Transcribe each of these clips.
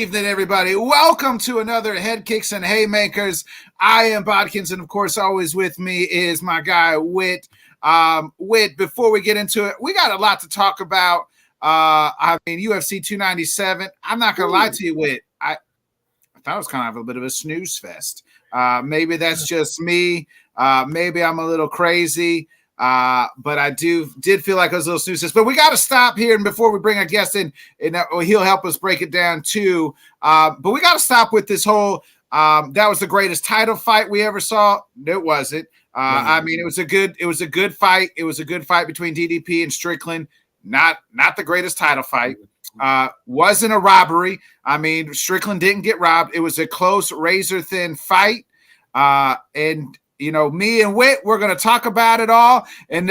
evening, everybody. Welcome to another Headkicks and Haymakers. I am Bodkins, and of course, always with me is my guy, Whit. Whit, before we get into it, we got a lot to talk about. UFC 297. I'm not going to lie to you, Whit. I thought it was kind of a bit of a snooze fest. Maybe that's just me. Maybe I'm a little crazy. But I did feel like it was a little snooze. But we got to stop here, and before we bring a guest in, and he'll help us break it down too. But we got to stop with this whole. That was the greatest title fight we ever saw. It wasn't. I mean, it was a good fight. It was a good fight between DDP and Strickland. Not the greatest title fight. Wasn't a robbery. I mean, Strickland didn't get robbed. It was a close, razor thin fight. And you know, me and Whit, we're going to talk about it all. And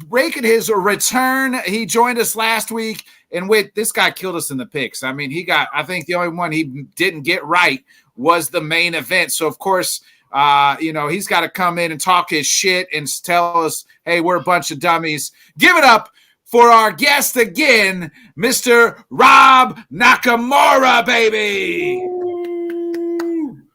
breaking his return, he joined us last week. And Whit, this guy killed us in the picks. I mean, I think the only one he didn't get right was the main event. So, of course, he's got to come in and talk his shit and tell us, hey, we're a bunch of dummies. Give it up for our guest again, Mr. Rob Nakamura, baby.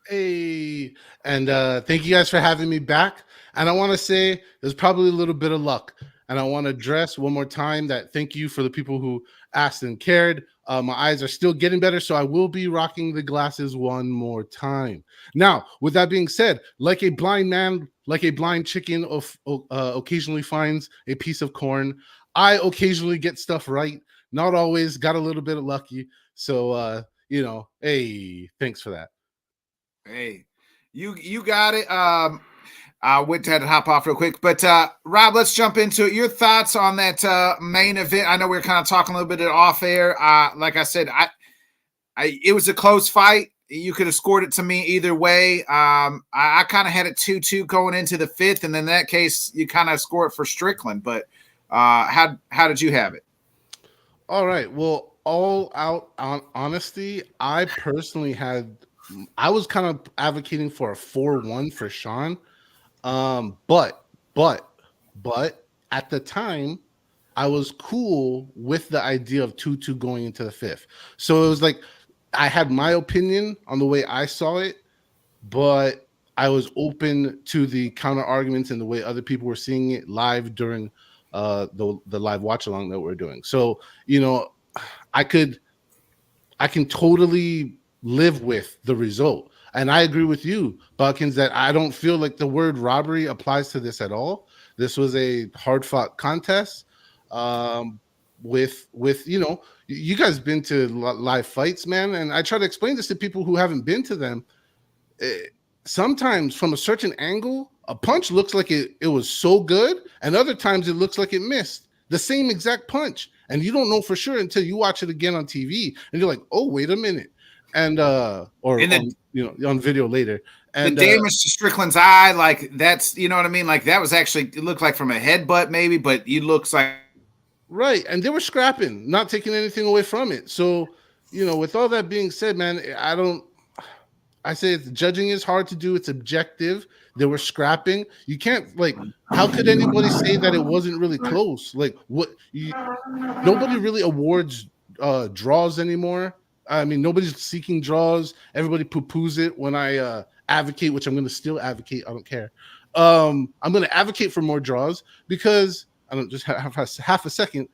Hey. And thank you guys for having me back. And I want to say there's probably a little bit of luck. And I want to address one more time that thank you for the people who asked and cared. My eyes are still getting better, so I will be rocking the glasses one more time. Now, with that being said, like a blind man, like a blind chicken occasionally finds a piece of corn, I occasionally get stuff right. Not always, got a little bit of lucky. So, hey, thanks for that. Hey. You got it. Whit had to hop off real quick, but Rob, let's jump into it. Your thoughts on that main event? I know we were kind of talking a little bit off air. Like I said, it was a close fight. You could have scored it to me either way. I kind of had it 2-2 going into the fifth, and in that case, you kind of score it for Strickland. But how did you have it? All right. Well, all out on honesty, I personally I was kind of advocating for a 4-1 for Sean. But at the time, I was cool with the idea of 2-2 going into the fifth. So it was like I had my opinion on the way I saw it, but I was open to the counter arguments and the way other people were seeing it live during the live watch along that we're doing. So, I can totally live with the result. And I agree with you, Buckins, that I don't feel like the word robbery applies to this at all. This was a hard-fought contest with you guys been to live fights, man, and I try to explain this to people who haven't been to them. Sometimes from a certain angle, a punch looks like it was so good, and other times it looks like it missed the same exact punch, and you don't know for sure until you watch it again on TV, and you're like, oh, wait a minute. And on video later, and the damage to Strickland's eye, like that's, you know what I mean, like that was actually, it looked like from a headbutt maybe, but it looks like right. And they were scrapping, not taking anything away from it. So with all that being said, man, I say judging is hard to do. It's objective. They were scrapping. You can't, how could anybody say that it wasn't really close? Like nobody really awards draws anymore. I mean, nobody's seeking draws. Everybody poo-poos it when I advocate, which I'm going to still advocate. I don't care. I'm going to advocate for more draws because I don't just have half a second.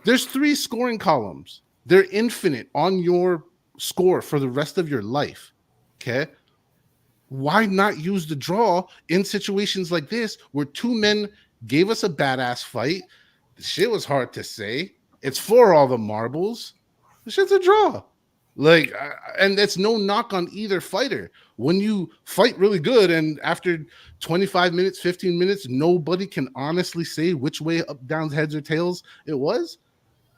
There's 3 scoring columns. They're infinite on your score for the rest of your life. Okay. Why not use the draw in situations like this where 2 men gave us a badass fight? The shit was hard to say. It's for all the marbles. The shit's a draw. And that's no knock on either fighter. When you fight really good and after 25 minutes, 15 minutes, nobody can honestly say which way up, down, heads or tails it was,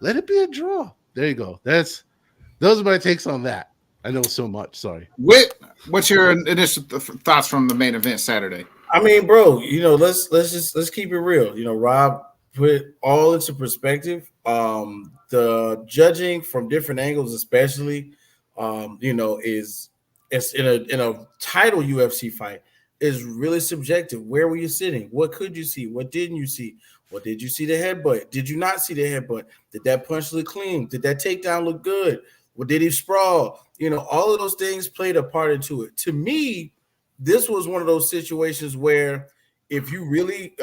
let it be a draw. There you go. Those are my takes on that. I know so much. Sorry. Whit, what's your initial thoughts from the main event Saturday? I mean, bro, let's keep it real. Rob put it all into perspective. The judging from different angles, especially, is in a title UFC fight is really subjective. Where were you sitting? What could you see? What didn't you see? What did you see the headbutt? Did you not see the headbutt? Did that punch look clean? Did that takedown look good? What did he sprawl? All of those things played a part into it. To me, this was one of those situations where if you really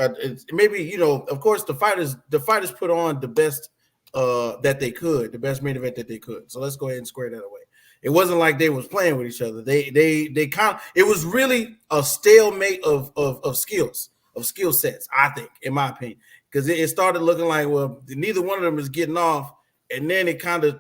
maybe of course the fighters put on the best that they could, the best main event that they could. So let's go ahead and square that away. It wasn't like they was playing with each other. They kind of, it was really a stalemate of skills, of skill sets, I think, in my opinion, because it started looking like, well, neither one of them is getting off, and then it kind of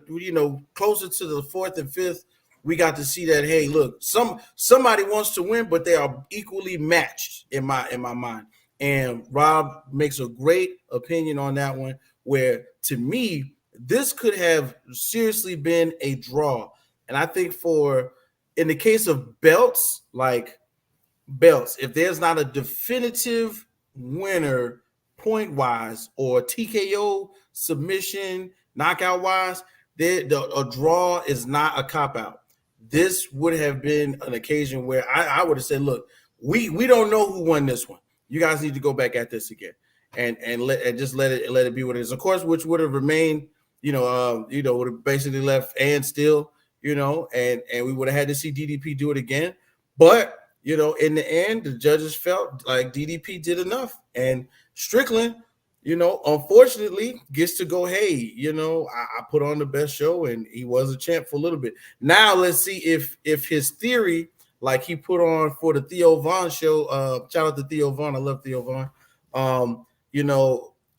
closer to the fourth and fifth, we got to see that, hey, look, somebody wants to win, but they are equally matched in my mind. And Rob makes a great opinion on that one, where to me this could have seriously been a draw. And I think in the case of belts, if there's not a definitive winner point wise or TKO, submission, knockout wise, a draw is not a cop out. This would have been an occasion where I would have said, look, we don't know who won this one. You guys need to go back at this again and just let it be what it is. Of course, which would have remained, would have basically left and still, and we would have had to see DDP do it again. But, in the end, the judges felt like DDP did enough. And Strickland, unfortunately gets to go, hey, I put on the best show and he was a champ for a little bit. Now let's see if his theory, like he put on for the Theo Von show, shout out to Theo Von. I love Theo Von.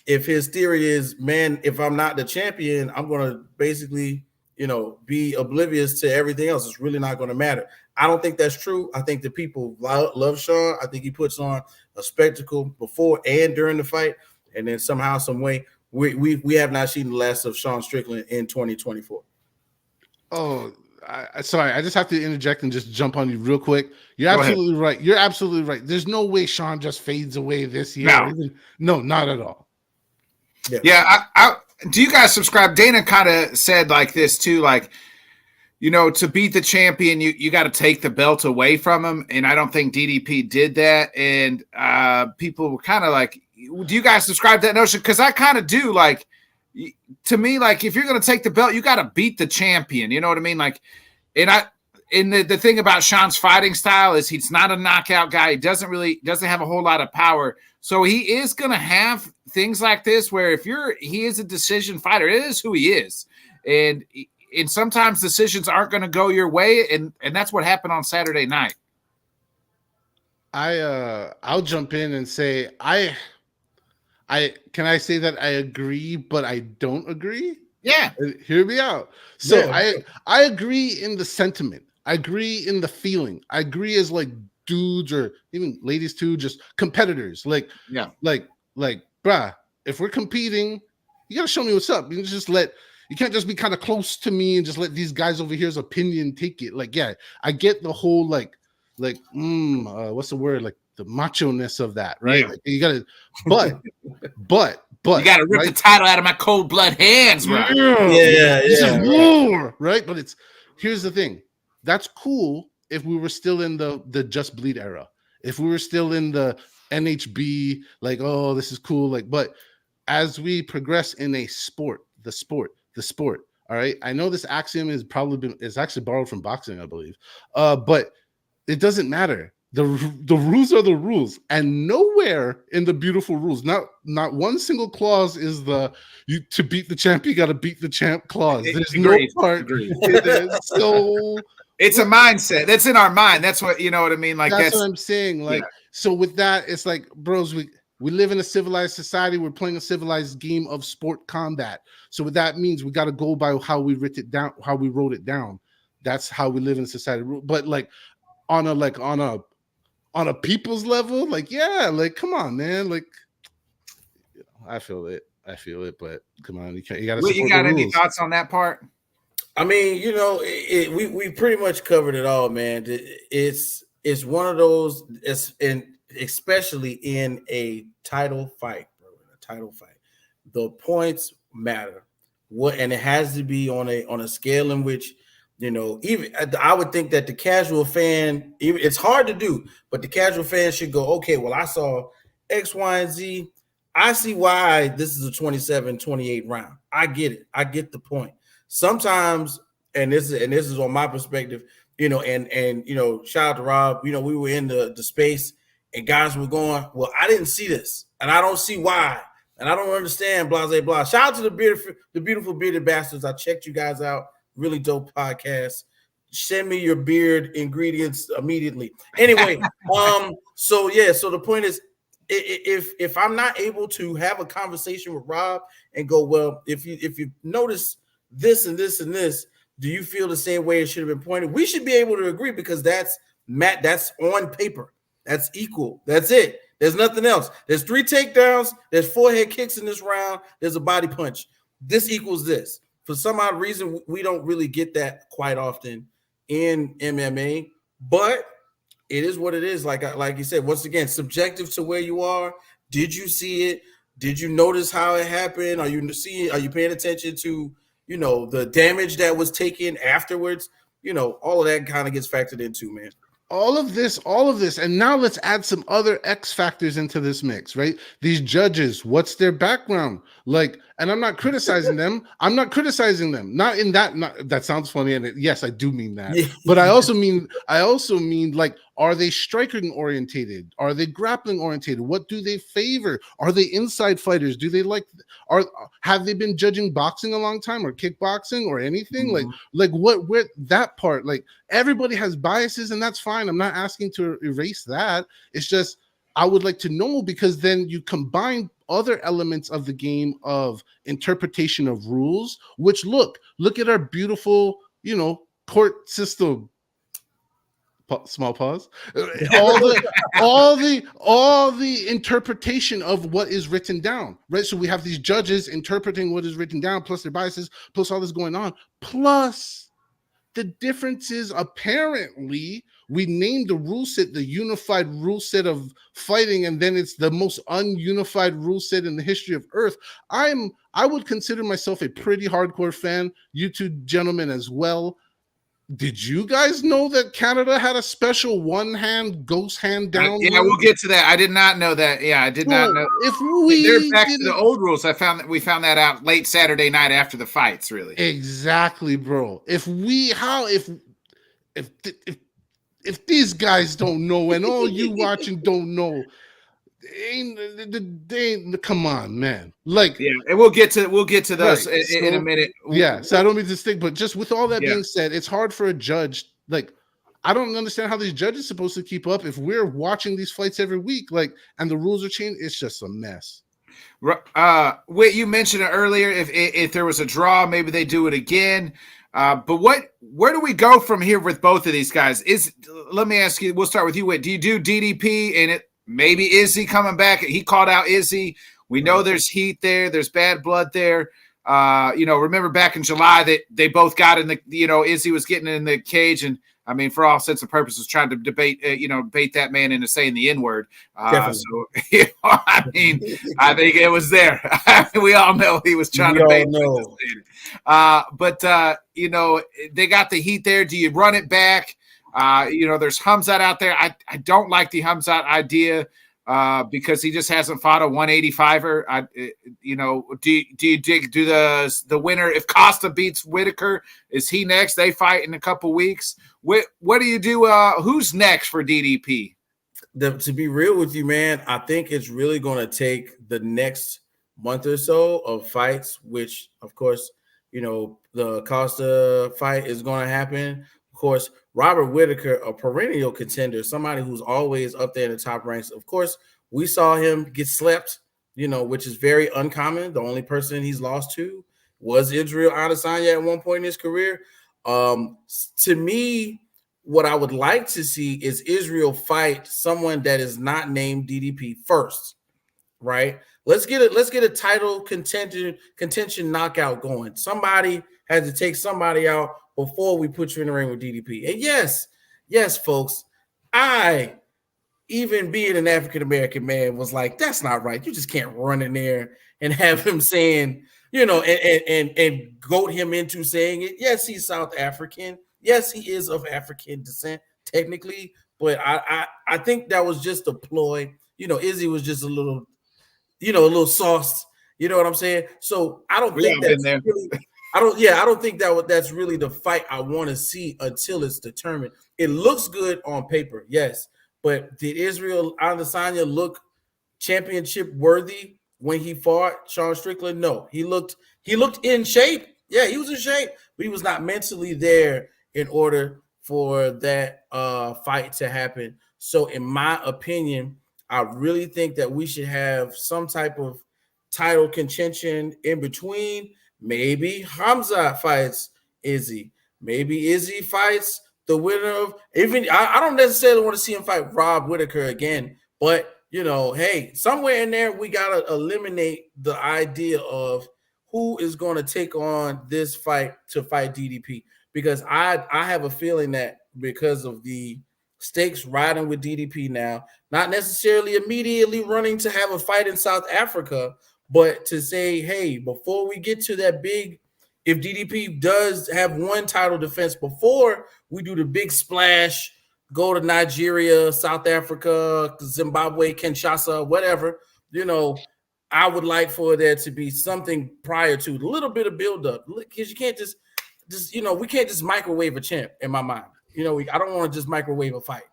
If his theory is, man, if I'm not the champion, I'm going to basically, be oblivious to everything else. It's really not going to matter. I don't think that's true. I think the people love Sean. I think he puts on a spectacle before and during the fight. And then somehow, some way, we have not seen the last of Sean Strickland in 2024. Oh, sorry. I just have to interject and just jump on you real quick. You're absolutely right. You're absolutely right. There's no way Sean just fades away this year. No, not at all. Yeah. I do you guys subscribe? Dana kind of said like this too, like, to beat the champion, you got to take the belt away from him. And I don't think DDP did that. And people were kind of like, do you guys subscribe to that notion? Because I kind of do. Like, to me, like, if you're going to take the belt, you got to beat the champion. You know what I mean? Like, and the thing about Sean's fighting style is he's not a knockout guy. He doesn't have a whole lot of power. So he is going to have things like this where he is a decision fighter. It is who he is. And sometimes decisions aren't going to go your way. And that's what happened on Saturday night. I'll jump in and say, can I say that I agree, but I don't agree? Yeah. Hear me out. So I agree in the sentiment. I agree in the feeling. I agree as like dudes or even ladies too, just competitors. Like, bruh, if we're competing, you gotta show me what's up. You can't just be kind of close to me and just let these guys over here's opinion take it. Like, yeah, I get the whole what's the word? Like the macho-ness of that, right? Yeah. Like, you gotta, but you gotta rip the title out of my cold blood hands, right? This is war, right? But here's the thing. That's cool if we were still in the Just Bleed era. If we were still in the NHB, like, oh, this is cool. Like, but as we progress in the sport, all right. I know this axiom is actually borrowed from boxing, I believe. But it doesn't matter. The rules are the rules, and nowhere in the beautiful rules, not one single clause is to beat the champ, you got to beat the champ clause. There's no part. So it's a mindset that's in our mind. That's what what I mean. Like that's what I'm saying. Like, so with that, it's like, bros, we live in a civilized society. We're playing a civilized game of sport combat. So what that means, we got to go by how we wrote it down. That's how we live in society. But like on a people's level, like, yeah, like, come on, man. Like, I feel it, but come on, you got to support you got the any rules. thoughts on that part? I mean, we pretty much covered it all, man. It's one of those, especially in a title fight, bro. In a title fight, the points matter. And it has to be on a scale in which, even I would think that the casual fan, it's hard to do, but the casual fan should go, okay, well, I saw X, Y, and Z. I see why this is a 27-28 round. I get it. I get the point. Sometimes, and this is on my perspective, and shout out to Rob. We were in the space, and guys were going, well, I didn't see this, and I don't see why, and I don't understand, blah blah blah. Shout out to the beautiful bearded bastards. I checked you guys out. Really dope podcast. Send me your beard ingredients immediately. Anyway, so the point is, if I'm not able to have a conversation with Rob and go, well, if you notice this and this and this, do you feel the same way it should have been pointed? We should be able to agree, because that's on paper. That's equal. That's it. There's nothing else. There's 3 takedowns. There's 4 head kicks in this round. There's a body punch. This equals this. For some odd reason, we don't really get that quite often in MMA, but it is what it is. Like you said, once again, subjective to where you are. Did you see it? Did you notice how it happened? Are you paying attention to, the damage that was taken afterwards? All of that kind of gets factored into, man. All of this, and now let's add some other X factors into this mix, right? These judges, what's their background? Like, and I'm not criticizing them. Not in that. That sounds funny, and yes, I do mean that. Yeah. But I also mean like, are they striking orientated? Are they grappling orientated? What do they favor? Are they inside fighters? Do they have they been judging boxing a long time, or kickboxing, or anything? Mm-hmm. Like where that part? Like, everybody has biases, and that's fine. I'm not asking to erase that. It's just, I would like to know, because then you combine other elements of the game of interpretation of rules, which look at our beautiful, court system. Small pause. all the interpretation of what is written down, right? So we have these judges interpreting what is written down, plus their biases, plus all this going on, plus the differences. Apparently, we named the rule set the unified rule set of fighting, and then it's the most ununified rule set in the history of Earth. I would consider myself a pretty hardcore fan. You two gentlemen as well. Did you guys know that Canada had a special one-hand ghost hand down? Yeah, we'll get to that. I did not know that. Yeah, I did not know. If they're back to the old rules, we found that out late Saturday night after the fights. Really, exactly, bro. If these guys don't know, and all you watching don't know, come on, man. Like, yeah, and we'll get to those in a minute. Yeah, so I don't mean to stick, but just with all that being said, it's hard for a judge. Like, I don't understand how these judges are supposed to keep up if we're watching these fights every week, like, and the rules are changed. It's just a mess. Whit, you mentioned it earlier. If there was a draw, maybe they do it again. But where do we go from here with both of these guys? Let me ask you. We'll start with you, Whit. Do you do DDP and maybe Izzy coming back? He called out Izzy. We know there's heat there. There's bad blood there. Remember back in July that they both got in the, Izzy was getting in the cage, and I mean, for all sense and purposes, trying to bait that man into saying the N-word. So, I mean, I think it was there. We all know he was trying to bait. But they got the heat there. Do you run it back? There's Hamzat out there. I don't like the Hamzat idea because he just hasn't fought a 185er. Do you do the winner if Costa beats Whitaker? Is he next? They fight in a couple weeks. What do you do? Who's next for DDP? To be real with you, man, I think it's really going to take the next month or so of fights, which, of course, the Costa fight is going to happen. Of course, Robert Whitaker, a perennial contender, somebody who's always up there in the top ranks. Of course, we saw him get slept, which is very uncommon. The only person he's lost to was Israel Adesanya at one point in his career. To me, what I would like to see is Israel fight someone that is not named DDP first, right? Let's get a title contention knockout going. Somebody had to take somebody out before we put you in the ring with DDP. And yes, folks, I, even being an African-American man, was like, that's not right. You just can't run in there and have him saying, and goat him into saying it. Yes, he's South African. Yes, he is of African descent, technically. But I think that was just a ploy. Izzy was just a little sauce. You know what I'm saying? So I don't think that's really, I don't think that's really the fight I want to see until it's determined. It looks good on paper, yes, but did Israel Adesanya look championship worthy when he fought Sean Strickland? No, he looked in shape. Yeah, he was in shape, but he was not mentally there in order for that fight to happen. So, in my opinion, I really think that we should have some type of title contention in between. Maybe Hamza fights Izzy. Maybe Izzy fights the winner of even. I don't necessarily want to see him fight Rob Whittaker again, but hey, somewhere in there we gotta eliminate the idea of who is going to take on this fight to fight DDP, because I have a feeling that because of the stakes riding with DDP now, not necessarily immediately running to have a fight in South Africa, but to say, hey, before we get to that big, if DDP does have one title defense before we do the big splash, go to Nigeria, South Africa, Zimbabwe, Kinshasa, whatever, I would like for there to be something prior to, a little bit of buildup, because you can't just we can't just microwave a champ in my mind. I don't want to just microwave a fight.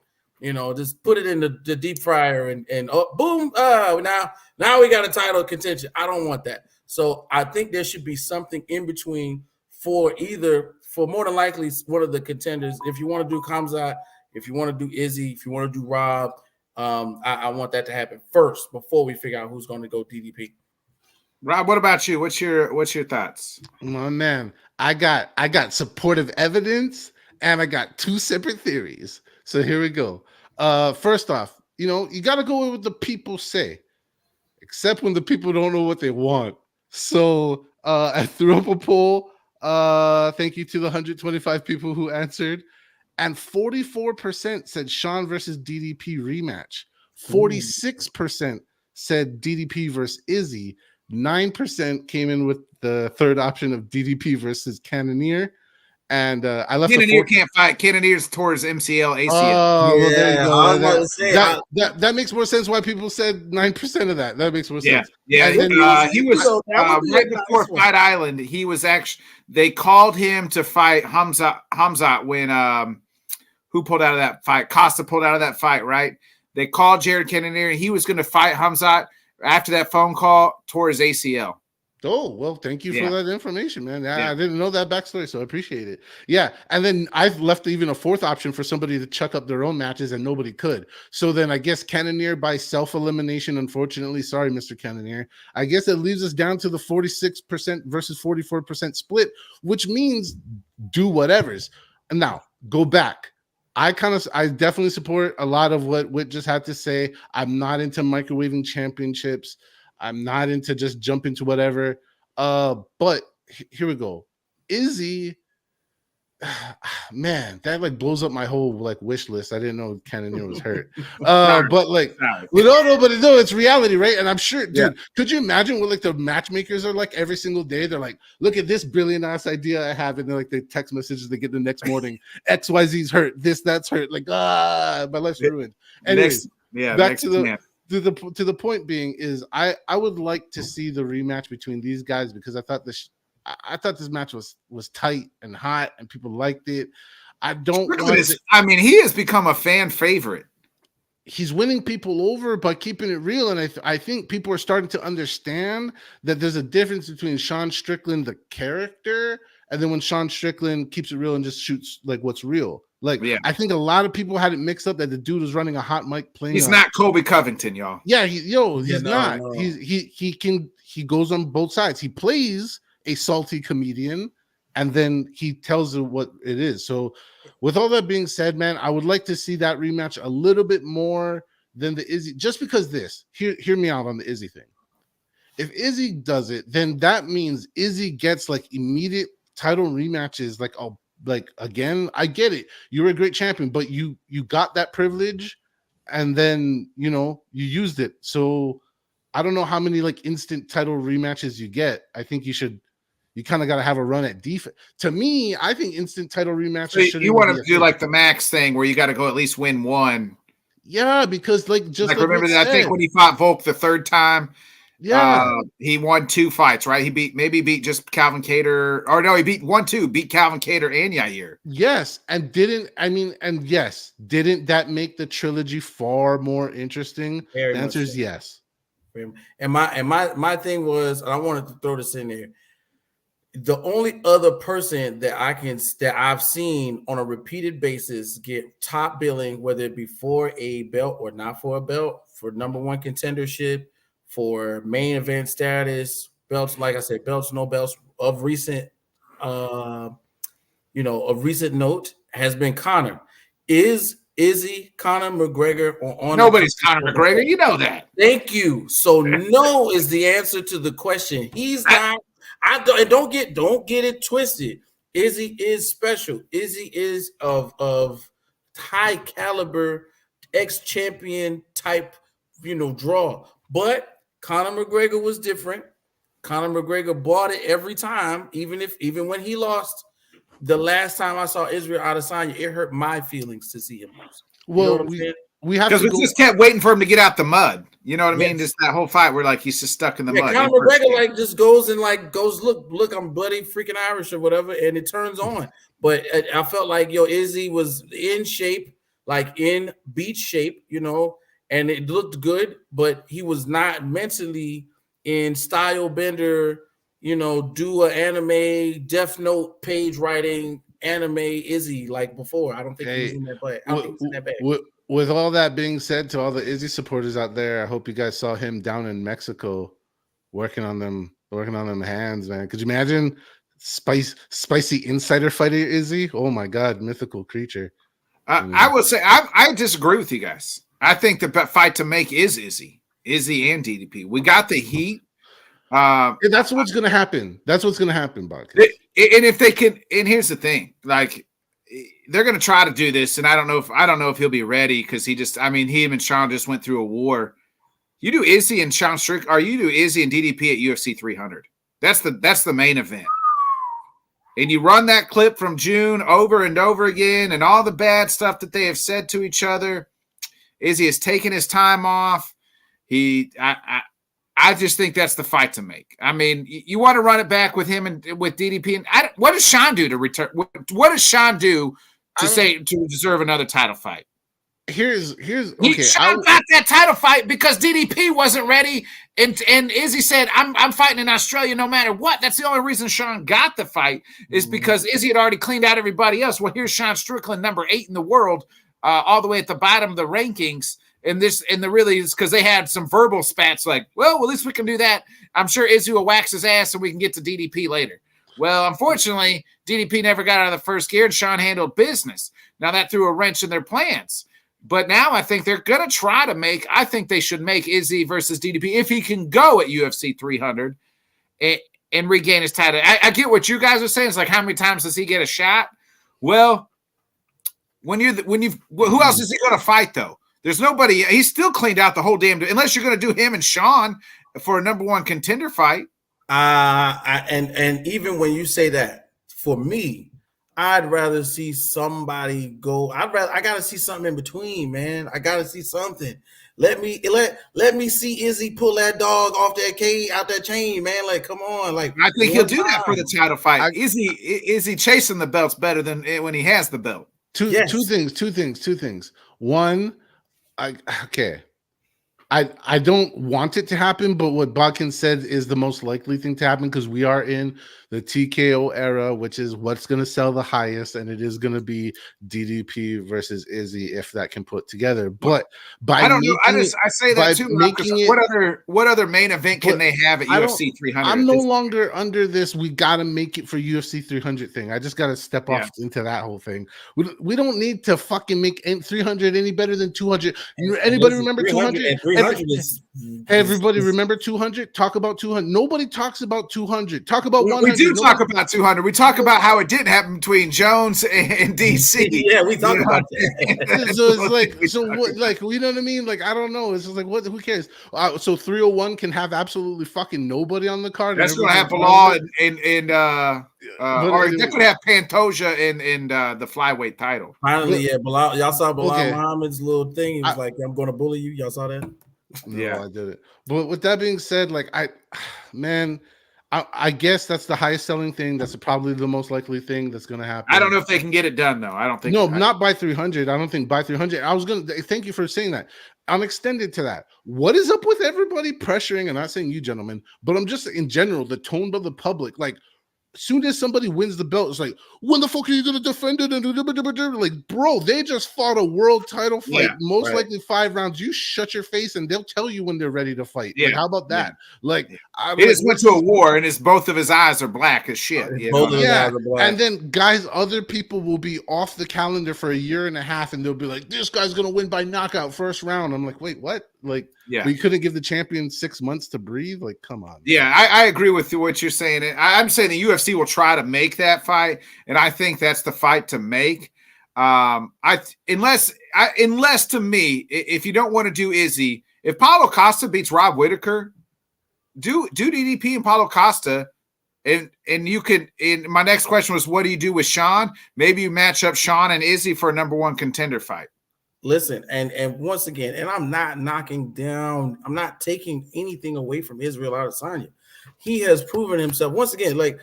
Just put it in the deep fryer and boom, now we got a title contention. I don't want that. So I think there should be something in between for more than likely one of the contenders. If you want to do Kamzat, if you want to do Izzy, if you want to do Rob, I want that to happen first before we figure out who's going to go DDP. Rob, what about you? What's your thoughts? My man, I got supportive evidence and I got two separate theories. So here we go. First off, you got to go with what the people say, except when the people don't know what they want. So I threw up a poll. Thank you to the 125 people who answered. And 44% said Sean versus DDP rematch. 46% said DDP versus Izzy. 9% came in with the third option of DDP versus Cannonier. And I left Cannonier can't fight. Cannonier's towards MCL, ACL. Oh, well, there you go. I was about to say, that makes more sense why people said 9% of that. That makes more sense. Yeah. And then, he was right before Fight Island. He was actually, they called him to fight Hamzat when who pulled out of that fight? Costa pulled out of that fight, right? They called Jared Cannonier. He was going to fight Hamzat. After that phone call, tore his ACL. Oh, well, thank you for that information, man. I didn't know that backstory, so I appreciate it. Yeah, and then I've left even a fourth option for somebody to chuck up their own matches, and nobody could. So then I guess Cannonier by self-elimination, unfortunately. Sorry, Mr. Cannonier. I guess it leaves us down to the 46% versus 44% split, which means do whatever's. And now, go back. I definitely support a lot of what Whit just had to say. I'm not into microwaving championships. I'm not into just jumping to whatever. But here we go. Izzy, man, that like blows up my whole like wish list. I didn't know Cannonier was hurt. But like, it's reality, right? And I'm sure, dude, could you imagine what like the matchmakers are like every single day? They're like, look at this brilliant ass idea I have, and then like the text messages they get the next morning, XYZ's hurt, that's hurt, like my life's ruined. Anyways, back to the point being is I would like to see the rematch between these guys because I thought this match was tight and hot and people liked it. I mean, he has become a fan favorite. He's winning people over by keeping it real, and I think people are starting to understand that there's a difference between Sean Strickland, the character, and then when Sean Strickland keeps it real and just shoots like what's real. Like, I think a lot of people had it mixed up that the dude was running a hot mic playing. He's not Kobe Covington, y'all. Yeah, he's not. No. He goes on both sides. He plays a salty comedian, and then he tells you what it is. So, with all that being said, man, I would like to see that rematch a little bit more than the Izzy. Just because hear me out on the Izzy thing. If Izzy does it, then that means Izzy gets like immediate title rematches. Like again, I get it. You're a great champion, but you got that privilege, and then you used it. So I don't know how many like instant title rematches you get. I think you kind of got to have a run at defense. To me, I think instant title rematches. So you want to do like the Max thing where you got to go at least win one. Yeah, because remember that I think when he fought Volk the third time, Yeah. He won 2 fights, right? He beat just Calvin Kattar, or no, he beat Calvin Kattar and Yair. Yes, and didn't that make the trilogy far more interesting? Very The much answer is so. yes. And my thing was, and I wanted to throw this in there. The only other person that I've seen on a repeated basis get top billing, whether it be for a belt or not for a belt, for number one contendership, for main event status, belts, like I said, belts, no belts, of recent of recent note, has been Conor. Is Izzy Conor McGregor on Nobody's Conor McGregor, you know that. Thank you. So no is the answer to the question. He's not. Don't get it twisted. Izzy is special. Izzy is of high caliber, ex-champion type, draw. But Conor McGregor was different. Conor McGregor bought it every time, even when he lost. The last time I saw Israel Adesanya, it hurt my feelings to see him lose. You know what I'm saying? We have because we just kept waiting for him to get out the mud. You know what I mean? Just that whole fight where like he's just stuck in the mud. Conor McGregor just goes, look, I'm bloody freaking Irish or whatever, and it turns on. But I felt like Izzy was in shape, like in beach shape, and it looked good, but he was not mentally in style bender, do an anime, Death Note page writing anime Izzy like before. I don't think he was in that bag. I don't think he was in that bag. With all that being said, to all the Izzy supporters out there, I hope you guys saw him down in Mexico working on them hands, man. Could you imagine spicy insider fighter Izzy? Oh my God, mythical creature. I will say I disagree with you guys. I think the fight to make is Izzy and DDP. We got the heat. That's what's going to happen. That's what's going to happen, Buck. And if they can, and here's the thing, like they're going to try to do this, and I don't know if he'll be ready because he and Sean just went through a war. You do Izzy and Sean Strick, or you do Izzy and DDP at UFC 300. That's the main event. And you run that clip from June over and over again, and all the bad stuff that they have said to each other. Izzy has taken his time off. I just think that's the fight to make. I mean, you want to run it back with him and with DDP. And what does Sean do to return? What does Sean do to deserve another title fight? Here's okay. Sean got that title fight because DDP wasn't ready, and Izzy said, "I'm fighting in Australia no matter what." That's the only reason Sean got the fight is because Izzy had already cleaned out everybody else. Well, here's Sean Strickland, number 8 in the world, all the way at the bottom of the rankings. And the really is because they had some verbal spats like, well, at least we can do that. I'm sure Izzy will wax his ass and we can get to DDP later. Well, unfortunately, DDP never got out of the first gear and Sean handled business. Now that threw a wrench in their plans. But now I think they're going to try to I think they should make Izzy versus DDP if he can go at UFC 300 and regain his title. I get what you guys are saying. It's like, how many times does he get a shot? Well, who else is he going to fight though? There's nobody. He's still cleaned out the whole damn. Unless you're going to do him and Sean for a number one contender fight. And even when you say that, for me, I'd rather see somebody go. I got to see something in between, man. I got to see something. Let me see Izzy pull that dog off that cage, out that chain, man. Like, come on, like I think he'll do that for the title fight. Izzy chasing the belts better than when he has the belt. Two things. One. I don't want it to happen, but what Bodkin said is the most likely thing to happen because we are in the TKO era, which is what's going to sell the highest, and it is going to be DDP versus Izzy if that can put together. But I don't know. I say that too. What other main event can they have at UFC 300? I'm no longer under this. We got to make it for UFC 300 thing. I just got to step off into that whole thing. We don't need to fucking make 300 any better than 200. Anybody remember 200? Everybody remember 200? Talk about 200. Nobody talks about 200. Talk about 100. We do talk about 200. We talk about how it didn't happen between Jones and DC. Yeah, we talk about that. So it's like, you know what I mean? Like, I don't know. It's just like, what? Who cares? So 301 can have absolutely fucking nobody on the card. That's going to have Bilal or they could have Pantoja in the flyweight title. Finally, Bilal. Y'all saw Bilal Muhammad's little thing. He was like, "I'm going to bully you." Y'all saw that? No, I didn't. But with that being said, like man, I guess that's the highest selling thing. That's probably the most likely thing that's going to happen. I don't know if they can get it done though. I don't think. No, not by 300. I don't think by 300. I was going to thank you for saying that. I'm extended to that. What is up with everybody pressuring? I'm not saying you gentlemen, but I'm just in general, the tone of the public, like, soon as somebody wins the belt, it's like, when the fuck are you going to defend it? Like, bro, they just fought a world title fight, most likely 5 rounds. You shut your face and they'll tell you when they're ready to fight. Like, how about that? Like, he just went to a war and both of his eyes are black as shit. And then guys, other people will be off the calendar for a year and a half and they'll be like, this guy's going to win by knockout first round. I'm like, wait, what? Like, but you couldn't give the champion 6 months to breathe? Like, come on. Yeah, I agree with what you're saying. I'm saying the UFC will try to make that fight, and I think that's the fight to make. Unless to me, if you don't want to do Izzy, if Paulo Costa beats Rob Whittaker, do DDP and Paulo Costa, and you could. And my next question was, what do you do with Sean? Maybe you match up Sean and Izzy for a #1 contender fight. Listen, and once again, and I'm not knocking down, I'm not taking anything away from Israel Adesanya. He has proven himself once again. Like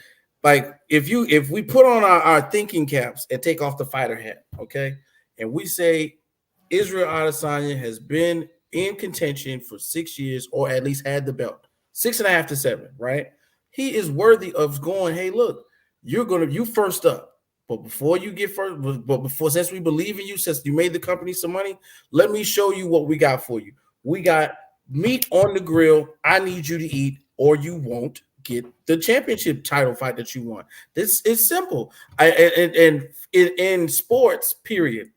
if we put on our thinking caps and take off the fighter hat, okay, and we say Israel Adesanya has been in contention for 6 years, or at least had the belt, 6.5 to 7, right? He is worthy of going. Hey, look, you first up. But before you get first, since we believe in you, since you made the company some money, let me show you what we got for you. We got meat on the grill. I need you to eat, or you won't get the championship title fight that you want. This is simple. In sports, period,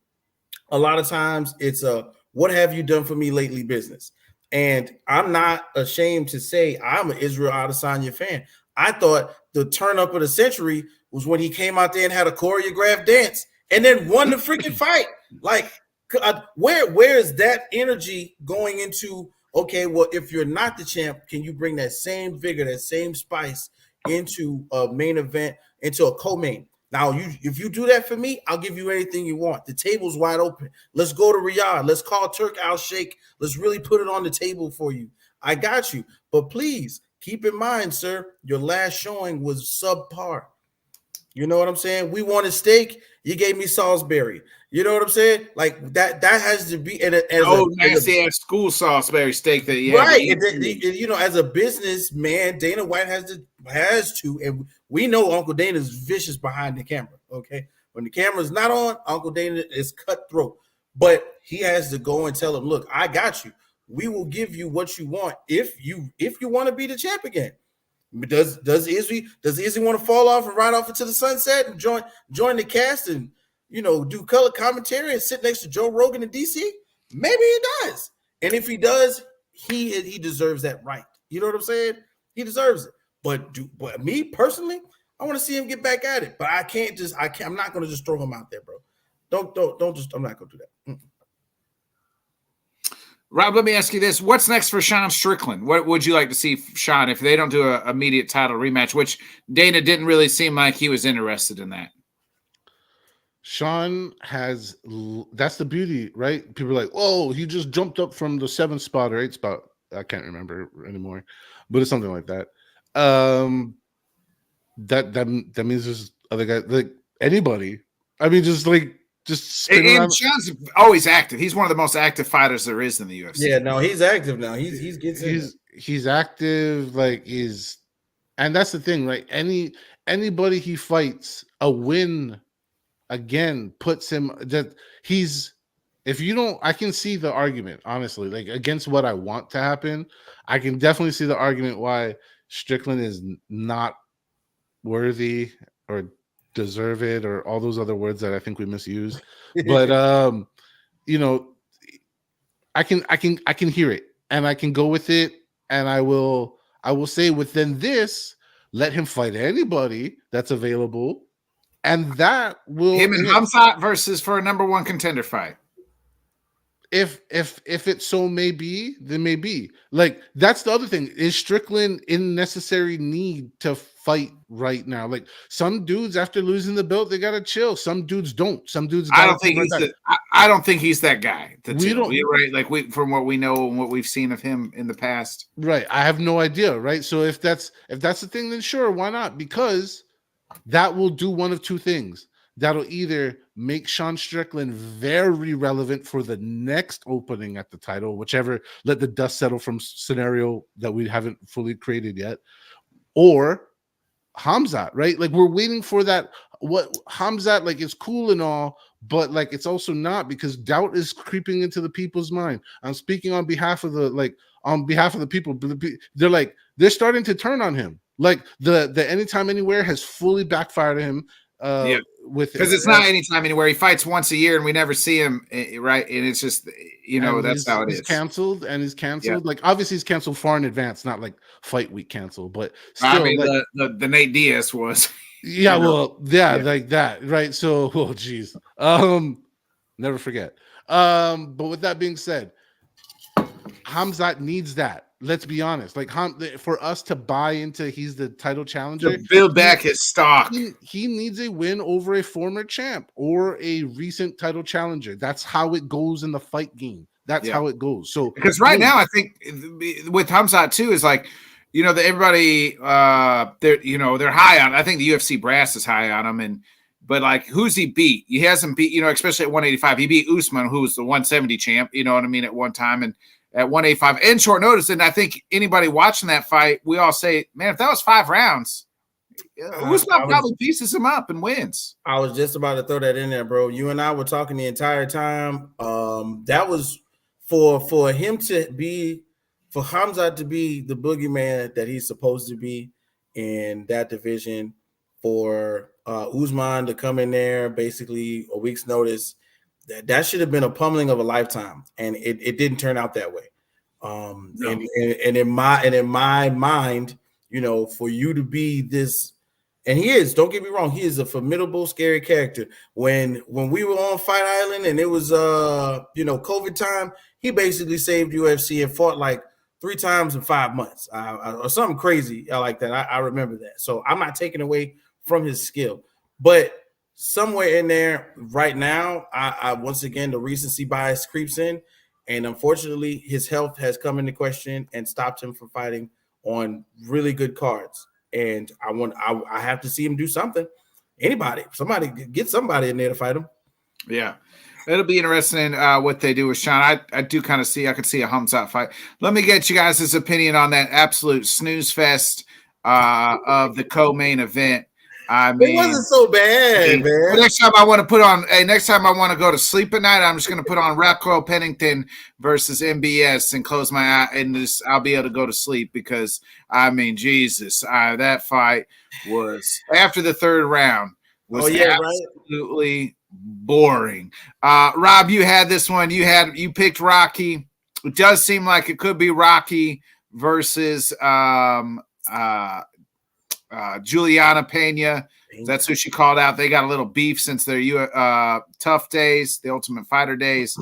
a lot of times it's a what have you done for me lately business. And I'm not ashamed to say I'm an Israel Adesanya fan. I thought the turn up of the century was when he came out there and had a choreographed dance and then won the freaking fight. Like, where is that energy going into? Okay, well, if you're not the champ, can you bring that same vigor, that same spice into a main event, into a co-main? Now, if you do that for me, I'll give you anything you want. The table's wide open. Let's go to Riyadh. Let's call Turk Al Sheikh. Let's really put it on the table for you. I got you. But please keep in mind, sir, your last showing was subpar. You know what I'm saying? We wanted steak. You gave me Salisbury. You know what I'm saying? Like that has to be nasty ass school Salisbury steak that you right. You know, as a businessman, Dana White has to, and we know Uncle Dana's vicious behind the camera. Okay, when the camera's not on, Uncle Dana is cutthroat, but he has to go and tell him, "Look, I got you. We will give you what you want if you want to be the champ again." Does Izzy want to fall off and ride off into the sunset and join the cast and do color commentary and sit next to Joe Rogan in DC? Maybe he does, and if he does, he deserves that right. You know what I'm saying? He deserves it. But me personally, I want to see him get back at it. But I'm not going to just throw him out there, bro. Don't just. I'm not going to do that. Mm-mm. Rob, let me ask you this. What's next for Sean Strickland? What would you like to see Sean if they don't do an immediate title rematch, which Dana didn't really seem like he was interested in that? Sean has – that's the beauty, right? People are like, oh, he just jumped up from the 7th spot or 8th spot. I can't remember anymore, but it's something like that. That means there's other guys, like anybody. I mean, just Sean's always active. He's one of the most active fighters there is in the UFC. Yeah, no, he's active now. He's active. Like and that's the thing, right? Anybody he fights, a win again puts him that he's. If you don't, I can see the argument, honestly, like against what I want to happen. I can definitely see the argument why Strickland is not worthy or deserve it or all those other words that I think we misuse. But I can hear it and I can go with it, and I will say within this, let him fight anybody that's available, and that will him and Hamzat versus for a #1 contender fight. If it so may be, then may be. Like, that's the other thing. Is Strickland in necessary need to fight right now. Like some dudes after losing the belt, they gotta chill. Some dudes don't. Some dudes I gotta don't think come right he's back. I don't think he's that guy. We don't. You're right. Like from what we know and what we've seen of him in the past. Right. I have no idea. Right. So if that's the thing, then sure, why not? Because that will do one of two things. That'll either make Sean Strickland very relevant for the next opening at the title, whichever, let the dust settle from scenario that we haven't fully created yet, or Hamzat, right? Like we're waiting for that. What Hamzat, like, is cool and all, but like it's also not, because doubt is creeping into the people's mind. I'm speaking on behalf of the people. They're starting to turn on him. Like the Anytime Anywhere has fully backfired him. Yeah, with because it's not anytime anywhere. He fights once a year, and we never see him. Right, and it's just that's how it is. He's canceled, and he's canceled. Yeah. Like obviously he's canceled far in advance, not like fight week canceled, but still, I mean, like, the Nate Diaz was. yeah, well, yeah, like that, right? So, oh, geez, never forget. But with that being said, Hamzat needs that. Let's be honest. Like for us to buy into he's the title challenger, to build back his stock. He needs a win over a former champ or a recent title challenger. That's how it goes in the fight game. That's how it goes. So because right now, I think with Hamzat too is like, everybody they're high on. I think the UFC brass is high on him, but like, who's he beat? He hasn't beat, especially at 185. He beat Usman, who was the 170 champ. You know what I mean? At one time, and at 185 in short notice. And I think anybody watching that fight, we all say, man, if that was 5 rounds, Usman probably pieces him up and wins. I was just about to throw that in there, bro. You and I were talking the entire time. That was for Hamzat to be the boogeyman that he's supposed to be in that division, for Usman to come in there basically a week's notice. That should have been a pummeling of a lifetime, and it didn't turn out that way. No. And in my mind, for you to be this, and he is, don't get me wrong, he is a formidable, scary character. When we were on Fight Island and it was COVID time, he basically saved UFC and fought like 3 times in 5 months, or something crazy like that. I remember that. So I'm not taking away from his skill, but somewhere in there right now, I once again, the recency bias creeps in, and unfortunately his health has come into question and stopped him from fighting on really good cards. And I have to see him do something. Somebody get somebody in there to fight him. Yeah, it'll be interesting what they do with Sean. I do kind of I could see a Hamzat fight. Let me get you guys' opinion on that absolute snooze fest of the co-main event. I mean, it wasn't so bad, man. Next time I want to go to sleep at night, I'm just going to put on Raquel Pennington versus MBS and close my eye, and I'll be able to go to sleep, because I mean, Jesus, that fight was, after the 3rd round, was absolutely boring. Rob, you had this one. You picked Rocky. It does seem like it could be Rocky versus Juliana Pena. That's who she called out. They got a little beef since their Tough Days, the Ultimate Fighter days.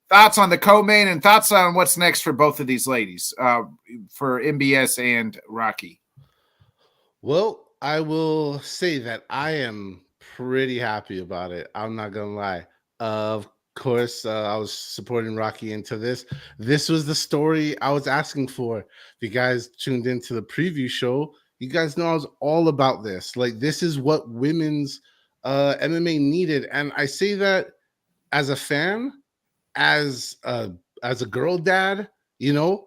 Thoughts on the co-main and thoughts on what's next for both of these ladies, for MBS and Rocky? Well, I will say that I am pretty happy about it. I'm not gonna lie. Of course, I was supporting Rocky into this. This was the story I was asking for. If you guys tuned into the preview show, you guys know I was all about this. Like, this is what women's MMA needed. And I say that as a fan, as a girl dad,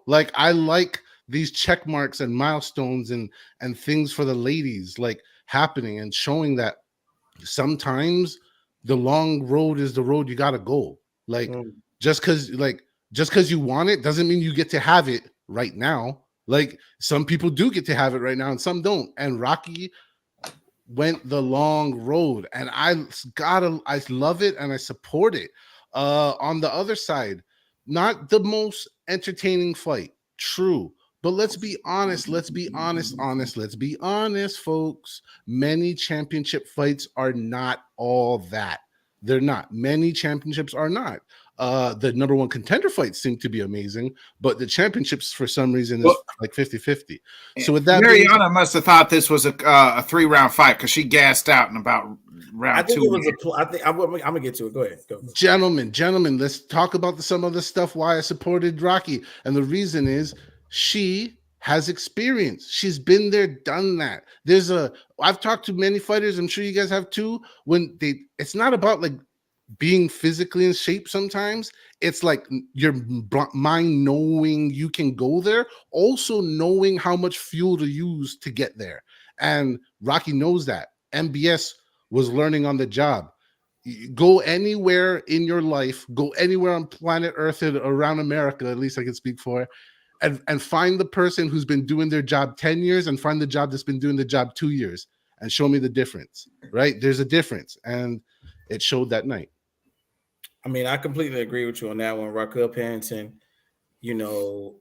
like, I like these check marks and milestones and things for the ladies, like, happening and showing that sometimes the long road is the road you got to go. Like, just because you want it doesn't mean you get to have it right now. Like, some people do get to have it right now and some don't. And Rocky went the long road, and I love it and I support it. On the other side, not the most entertaining fight, true. But let's be honest, folks. Many championship fights are not all that. They're not. Many championships are not. The number one contender fights seem to be amazing, but the championships for some reason is Well, like 50-50. So with that Mariana must have thought this was a 3-round fight because she gassed out in about round I think 2. it was I think I'm gonna get to it. Go ahead. Go. Gentlemen, let's talk about some of the stuff why I supported Rocky. And the reason is she has experience. She's been there, done that. I've talked to many fighters, I'm sure you guys have too, it's not about like being physically in shape sometimes. It's like your mind knowing you can go there, also knowing how much fuel to use to get there. And Rocky knows that. MBS was learning on the job. Go anywhere in your life, go anywhere on planet Earth and around America, at least I can speak for, and find the person who's been doing their job 10 years and find the job that's been doing the job 2 years and show me the difference, right? There's a difference. And it showed that night. I mean, I completely agree with you on that one. Raquel Pennington, in the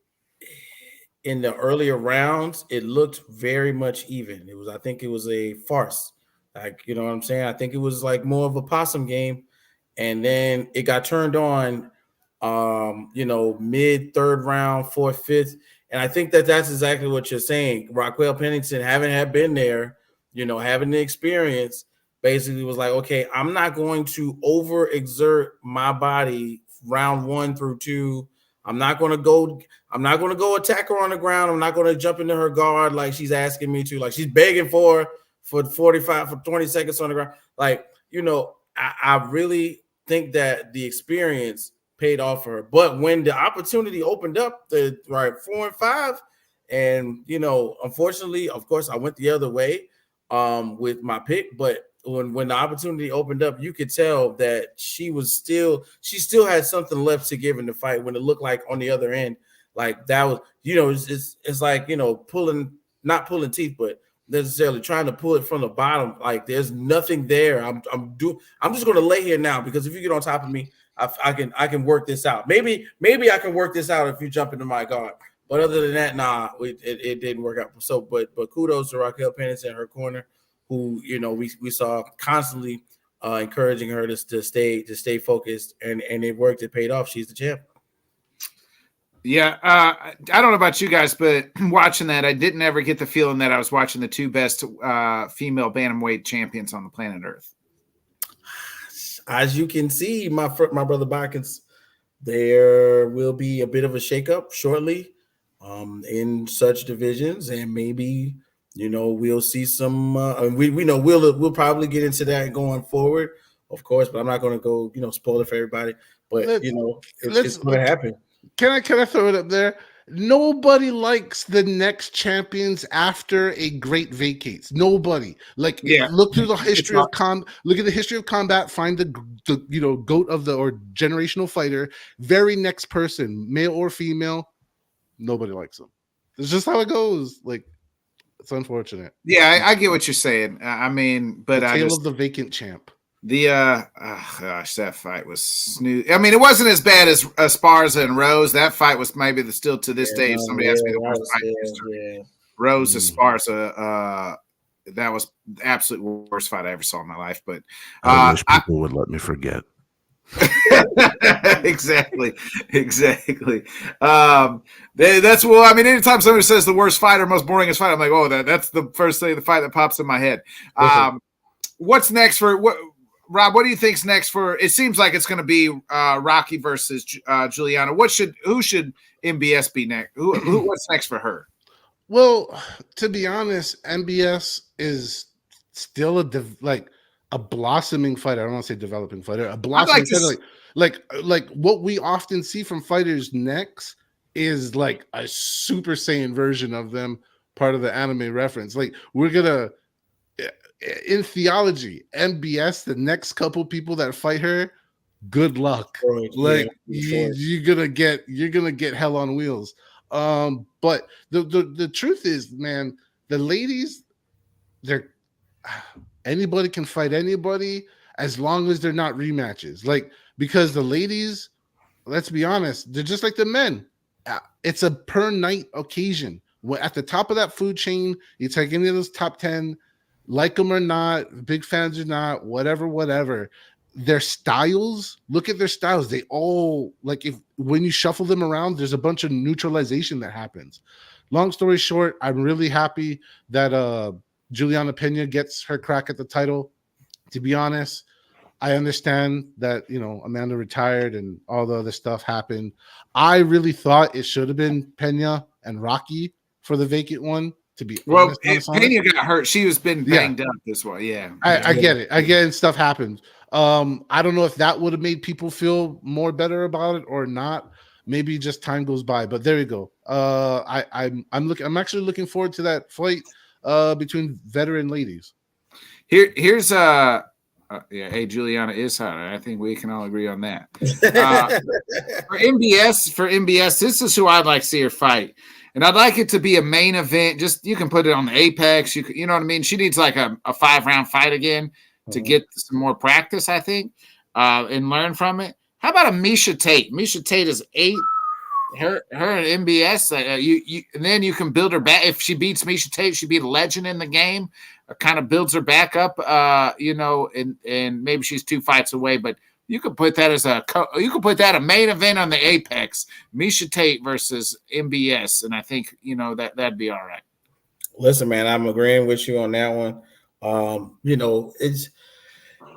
earlier rounds, it looked very much even. I think it was a farce. Like, you know what I'm saying? I think it was like more of a possum game. And then it got turned on, mid third round, fourth, fifth. And I think that's exactly what you're saying. Raquel Pennington, having been there, having the experience, basically was like, okay, I'm not going to overexert my body round 1 through 2. I'm not going to go attack her on the ground. I'm not going to jump into her guard like she's asking me to, like she's begging for 20 seconds on the ground. Like, I really think that the experience paid off for her. But when the opportunity opened up, 4 and 5, and unfortunately, of course, I went the other way with my pick. But when the opportunity opened up, you could tell that she still had something left to give in the fight. When it looked like on the other end, like that was, it's like not pulling teeth, but necessarily trying to pull it from the bottom. Like there's nothing there. I'm just going to lay here now, because if you get on top of me, I can work this out. Maybe I can work this out if you jump into my guard. But other than that, nah, it didn't work out. So, but kudos to Raquel Pennington in her corner, who we saw constantly encouraging her to stay focused, and it worked. It paid off. She's the champ. Yeah, I don't know about you guys, but watching that, I didn't ever get the feeling that I was watching the two best female bantamweight champions on the planet Earth. As you can see, my brother Barkins, there will be a bit of a shakeup shortly in such divisions, and maybe we'll see some. We know we'll probably get into that going forward, of course. But I'm not going to go spoil it for everybody. But it's going to happen. Can I throw it up there? Nobody likes the next champions after a great vacates. Nobody. Look through the history of look at the history of combat, find the GOAT of or generational fighter, very next person, male or female, nobody likes them. It's just how it goes. Like, it's unfortunate. Yeah, I get what you're saying. I mean, but the tale of the vacant champ. That fight was snooze. I mean, it wasn't as bad as Esparza and Rose. That fight was maybe still to this day. If somebody asked me the worst fight in history, Rose Esparza, that was the absolute worst fight I ever saw in my life. But I wish people would let me forget. Exactly. That's I mean, anytime somebody says the worst fight or most boringest fight, I'm like, oh, that's the first thing, the fight that pops in my head. What's next for Rob? What do you think's next for? It seems like it's going to be Rocky versus Juliana. Who should MBS be next? What's next for her? Well, to be honest, MBS is still a blossoming fighter. I don't want to say developing fighter. A blossoming fighter. Like what we often see from fighters next is like a Super Saiyan version of them, part of the anime reference. Like we're gonna. In theology, MBS, the next couple people that fight her, good luck. Right, you're gonna get hell on wheels. But the truth is, man, the ladies, anybody can fight anybody as long as they're not rematches. Like, because the ladies, let's be honest, they're just like the men. It's a per night occasion. At the top of that food chain, you take any of those top 10. Like them or not, big fans or not, whatever. their styles, look at their styles. They all like if when you shuffle them around, there's a bunch of neutralization that happens. Long story short, I'm really happy that Juliana Pena gets her crack at the title. To be honest, I understand that Amanda retired and all the other stuff happened. I really thought it should have been Pena and Rocky for the vacant one. To be Well, honest, Pena got hurt. She was been yeah, banged up this way. Yeah. I get it. I get it. Stuff happens. I don't know if that would have made people feel more better about it or not. Maybe just time goes by. But there you go. I'm actually looking forward to that fight between veteran ladies. Here's yeah, hey, Juliana is hot. I think we can all agree on that. For MBS, this is who I'd like to see her fight. And I'd like it to be a main event. Just you can put it on the Apex. You know what I mean? She needs like a 5-round fight again to get some more practice, I think, and learn from it. How about a Miesha Tate? Miesha Tate is 8. Her and MBS, and then you can build her back. If she beats Miesha Tate, she'd be a legend in the game. Kind of builds her back up, and maybe she's 2 fights away. But you could put that a main event on the Apex. Miesha Tate versus MBS, and I think that'd be all right. Listen, man, I'm agreeing with you on that one. It's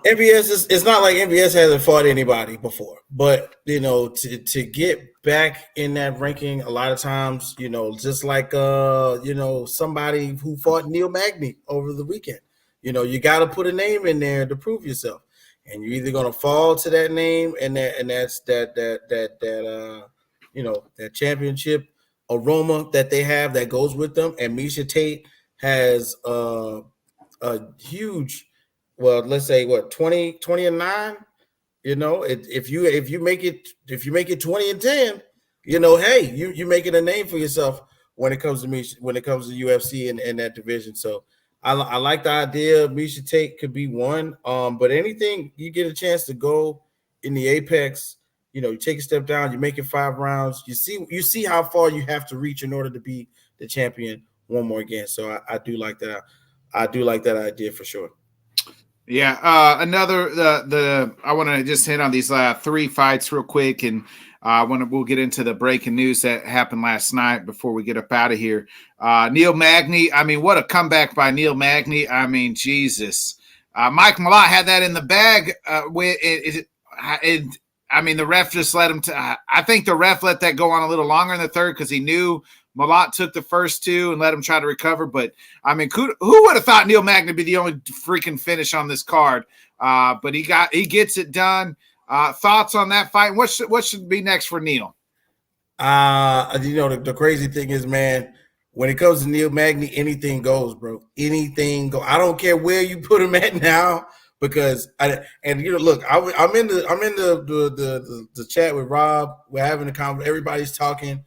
MBS it's not like MBS hasn't fought anybody before, but to get back in that ranking a lot of times, just like somebody who fought Neil Magny over the weekend, you got to put a name in there to prove yourself, and you're either gonna fall to that name and that's that championship aroma that they have that goes with them, and Miesha Tate has a huge. Well, let's say 20-9. If you make it 20-10, hey, you making a name for yourself when it comes to UFC and that division. So I like the idea. Miesha Tate could be one. But anything you get a chance to go in the Apex, you take a step down, you make it 5 rounds. You see how far you have to reach in order to be the champion one more again. So I do like that. I do like that idea for sure. Yeah, another I want to just hit on these 3 fights real quick, and we'll get into the breaking news that happened last night before we get up out of here. Neil Magny, I mean, what a comeback by Neil Magny! I mean, Jesus, Mike Malott had that in the bag. I mean, the ref just let him. I think the ref let that go on a little longer in the third because he knew Malott took the first 2 and let him try to recover. But, I mean, who would have thought Neil Magny would be the only freaking finish on this card? But he gets it done. Thoughts on that fight? What should be next for Neil? The crazy thing is, man, when it comes to Neil Magny, anything goes, bro. Anything goes. I don't care where you put him at now because I'm in the chat with Rob. We're having a conversation. Everybody's talking.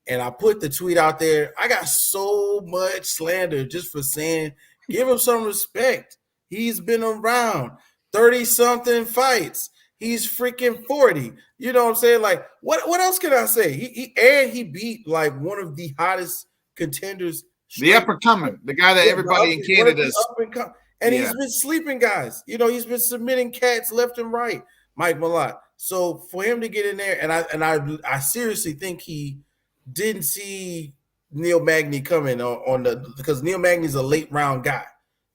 And I put the tweet out there. I got so much slander just for saying, give him some respect. He's been around 30-something fights. He's freaking 40. You know what I'm saying? Like, what else can I say? He beat like one of the hottest contenders. The up and coming, the guy that everybody in Canada is. And he's been sleeping guys. He's been submitting cats left and right, Mike Malott. So for him to get in there, and I seriously think he didn't see Neil Magny coming because Neil Magny's a late round guy.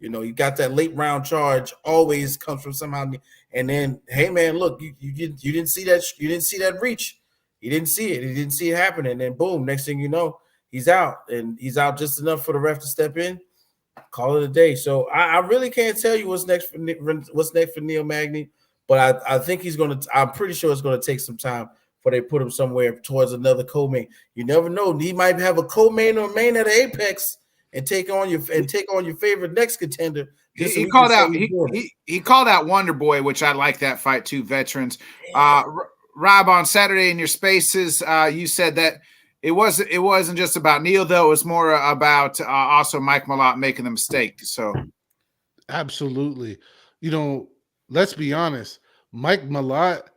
You got that late round charge always comes from somehow. And then, hey man, look, you didn't see that. You didn't see that reach. You didn't see it. He didn't see it happen. And then boom, next thing you know, he's out, and he's out just enough for the ref to step in, call it a day. So I really can't tell you what's next for Neil Magny, but I think I'm pretty sure it's gonna take some time before they put him somewhere towards another co-main. You never know. He might have a co-main or main at Apex and take on your favorite next contender. He called out Wonder Boy, which I like that fight too. Veterans. Rob, on Saturday in your spaces, you said that it wasn't just about Neil though. It was more about also Mike Malott making the mistake. So absolutely, let's be honest, Mike Malott.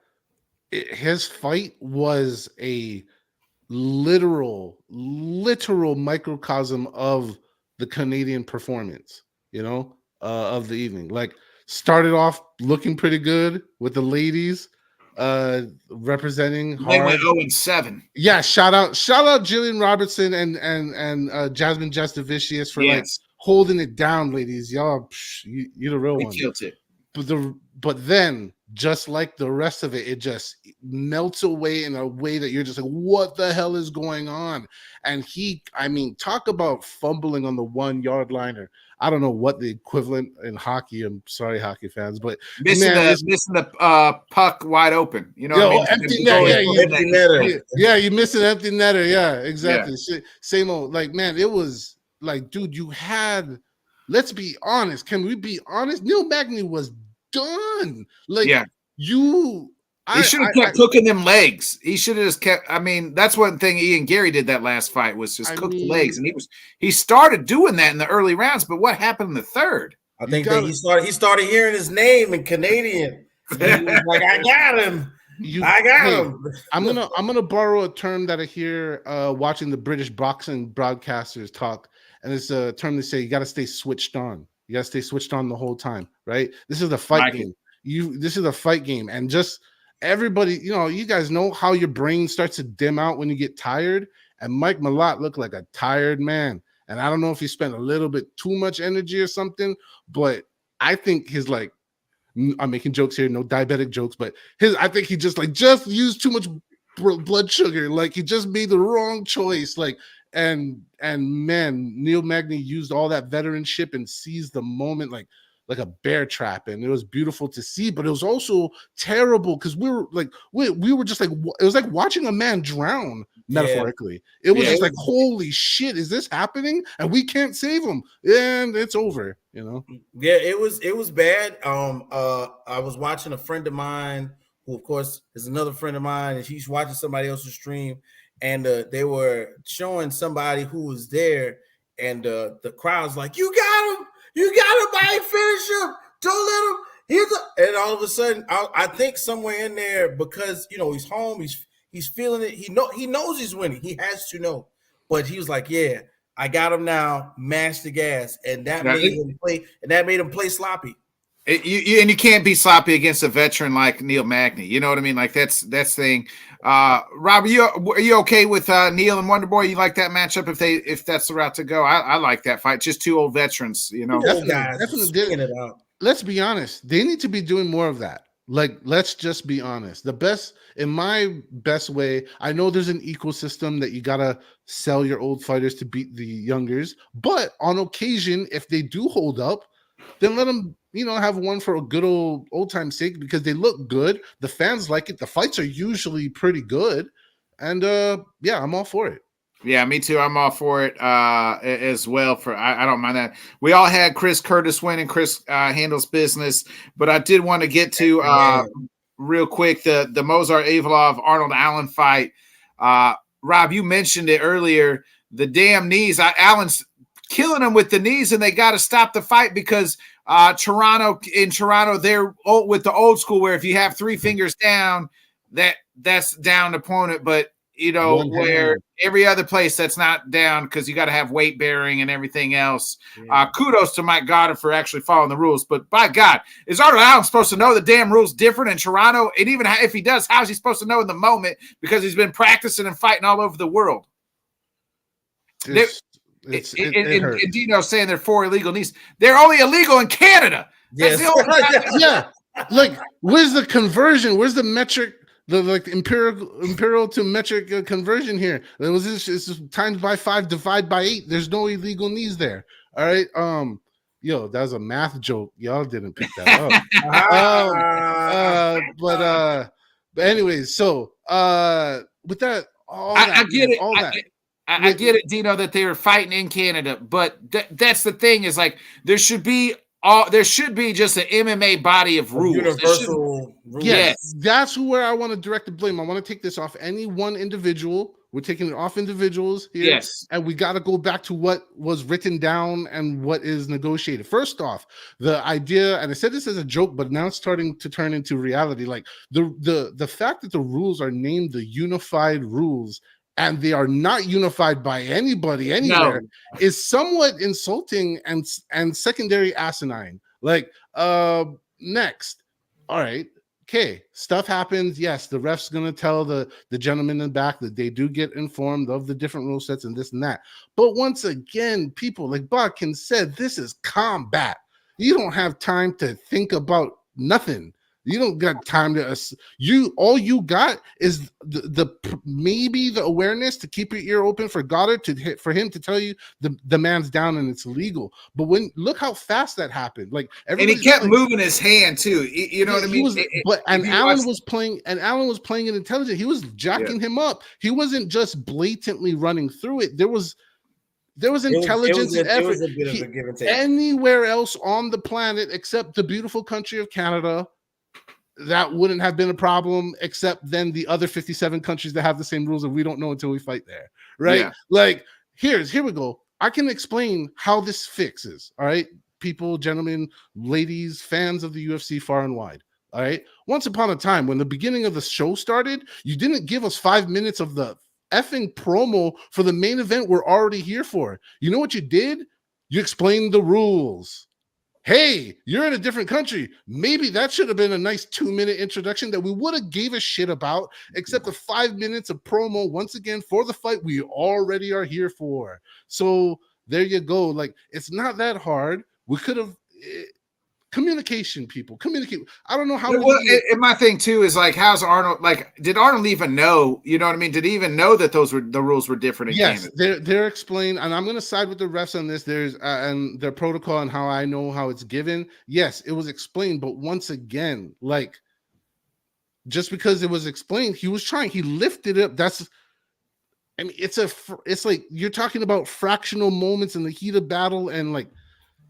His fight was a literal microcosm of the Canadian performance, of the evening. Like started off looking pretty good with the ladies representing They went hard. 0-7. Yeah, shout out Jillian Robertson and Jasmine Jastovicius for like Yes, holding it down, ladies. Y'all, you're the real they one. killed it. But then, just like the rest of it, it just melts away in a way that you're just like, what the hell is going on? And talk about fumbling on the 1 yard liner. I don't know what the equivalent in hockey. I'm sorry, hockey fans, but Missing the puck wide open. You know what I mean? Empty Goal net. Empty netter. You missed an empty netter. Yeah, exactly. Yeah. Same old. Like, man, it was like, dude, you had. Let's be honest. Can we be honest? Neil Magny was done. Like, he should have kept cooking them legs. He should have just kept. I mean, that's one thing Ian Gary did that last fight was just cook the legs, and he started doing that in the early rounds. But what happened in the third? I think that he started hearing his name in Canadian. He was like, I got him. I got him. I'm gonna borrow a term that I hear watching the British boxing broadcasters talk, and it's a term they say you got to stay switched on. You got to stay switched on the whole time, right? This is a fight game. This is a fight game, and just everybody, you guys know how your brain starts to dim out when you get tired. And Mike Malott looked like a tired man. And I don't know if he spent a little bit too much energy or something, but I think I'm making jokes here, no diabetic jokes, but I think he just used too much blood sugar. Like he just made the wrong choice. And man, Neil Magny used all that veteranship and seized the moment like a bear trap, and it was beautiful to see, but it was also terrible because we were just like, it was like watching a man drown metaphorically. It was just like, holy shit, is this happening? And we can't save him, and it's over. Yeah, it was bad. I was watching a friend of mine who, of course, is another friend of mine, and she's watching somebody else's stream, and they were showing somebody who was there, and the crowd's like, "You got him! You got him! I ain't finish him! Don't let him!" And all of a sudden, I think somewhere in there, because he's home, he's feeling it. He knows he's winning. He has to know, but he was like, "Yeah, I got him now. Mash the gas," and that made him play. And that made him play sloppy. You can't be sloppy against a veteran like Neil Magny. You know what I mean? Like that's thing. Rob, are you okay with Neil and Wonder Boy? You like that matchup if that's the route to go? I like that fight. Just 2 old veterans, Definitely. Let's be honest. They need to be doing more of that. Like, let's just be honest. In my best way, I know there's an ecosystem that you gotta sell your old fighters to beat the youngers, but on occasion, if they do hold up, then let them, have one for a good old time's sake, because they look good. The fans like it. The fights are usually pretty good. And I'm all for it. Yeah, me too. I'm all for it as well. I don't mind that. We all had Chris Curtis win, and Chris handles business. But I did want to get to real quick the Mozart Avalov Arnold Allen fight. Rob, you mentioned it earlier. The damn knees. Allen's killing them with the knees, and they got to stop the fight because Toronto, they're with the old school where if you have 3 fingers down, that's down opponent. But where every other place that's not down because you got to have weight bearing and everything else. Yeah. Kudos to Mike Goddard for actually following the rules. But by God, is Arnold Allen supposed to know the damn rules different in Toronto? And even if he does, how is he supposed to know in the moment? Because he's been practicing and fighting all over the world. And Dino's saying they're 4 illegal knees. They're only illegal in Canada. Yes. Yeah. Like, where's the conversion? Where's the metric? The imperial to metric conversion here. It was it's times by 5, divide by 8. There's no illegal knees there. All right. That was a math joke. Y'all didn't pick that up. But anyways, so with that, I get it. I get it, Dino, that they were fighting in Canada, but that's the thing is like there should be just an MMA body of rules. Universal rules. Yes, that's where I want to direct the blame. I want to take this off any one individual. We're taking it off individuals here. Yes. And we got to go back to what was written down and what is negotiated. First off, the idea, and I said this as a joke, but now it's starting to turn into reality. Like the fact that the rules are named the unified rules and they are not unified by anybody anywhere is somewhat insulting and secondary asinine. Like, next. All right. Okay, stuff happens. Yes, the ref's gonna tell the gentleman in the back that they do get informed of the different rule sets and this and that. But once again, people, like Bodkin said, this is combat. You don't have time to think about nothing. You don't got time to all you got is the maybe the awareness to keep your ear open for Goddard for him to tell you the man's down and it's illegal. But when look how fast that happened, like and he kept moving his hand too. You know what I mean? Allen was playing it intelligent. He was jacking him up. He wasn't just blatantly running through it. There was intelligence and effort. It was a bit of a give and take. Anywhere else on the planet except the beautiful country of Canada, that wouldn't have been a problem, except then the other 57 countries that have the same rules and we don't know until we fight there, right? Yeah. Like, here we go. I can explain how this fixes, all right? People, gentlemen, ladies, fans of the UFC far and wide, all right? Once upon a time, when the beginning of the show started, you didn't give us 5 minutes of the effing promo for the main event we're already here for. You know what you did? You explained the rules. Hey, you're in a different country. Maybe that should have been a nice 2-minute introduction that we would have gave a shit about, except the 5 minutes of promo once again for the fight we already are here for. So there you go. Like, it's not that hard. We could have communication, people communicate. I don't know how. And my thing too is like, how's Arnold? Like, did Arnold even know? You know what I mean? Did he even know that the rules were different in Canada? Yes, they're explained, and I'm going to side with the refs on this. There's and their protocol and how I know how it's given. Yes, it was explained, but once again, like, just because it was explained, he lifted it up. It's like you're talking about fractional moments in the heat of battle, and like,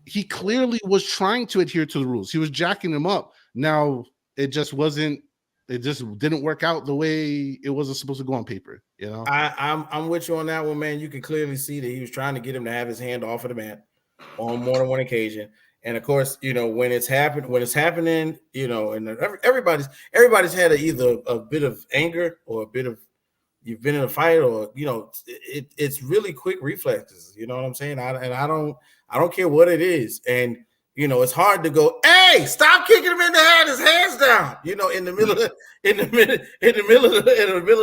he clearly was trying to adhere to the rules. He was jacking them up. Now it just didn't work out the way it wasn't supposed to go on paper. You know, I'm with you on that one, man. You can clearly see that he was trying to get him to have his hand off of the mat on more than one occasion. And of course, you know, when it's happening, you know, and everybody's had either a bit of anger or a bit of, you've been in a fight, or, you know, it's really quick reflexes. You know what I'm saying? I don't care what it is. And, you know, it's hard to go, hey, stop kicking him in the head, his hands down, you know, in the middle of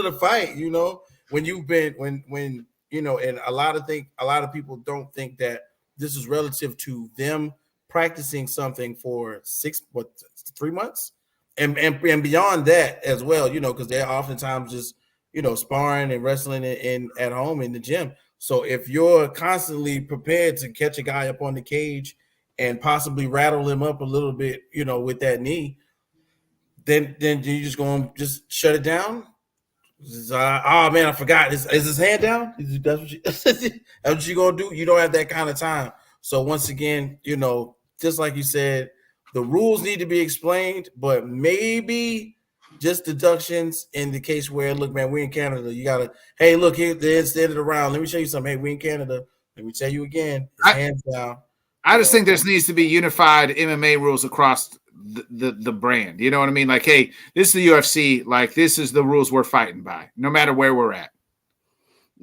the fight, you know, when you know, and a lot of people don't think that this is relative to them practicing something for 3 months and beyond that as well, you know, because they're oftentimes just, you know, sparring and wrestling in at home in the gym. So if you're constantly prepared to catch a guy up on the cage and possibly rattle him up a little bit, you know, with that knee, then you just going to just shut it down. Oh man, I forgot. Is his hand down? That's what you gonna do? You don't have that kind of time. So once again, you know, just like you said, the rules need to be explained, but maybe just deductions in the case where, look, man, we're in Canada. You gotta, hey, look here, there's the end of the round. Let me show you something. Hey, we're in Canada. Let me tell you again, hands down. I just think there needs to be unified MMA rules across the brand. You know what I mean? Like, hey, this is the UFC. Like, this is the rules we're fighting by, no matter where we're at.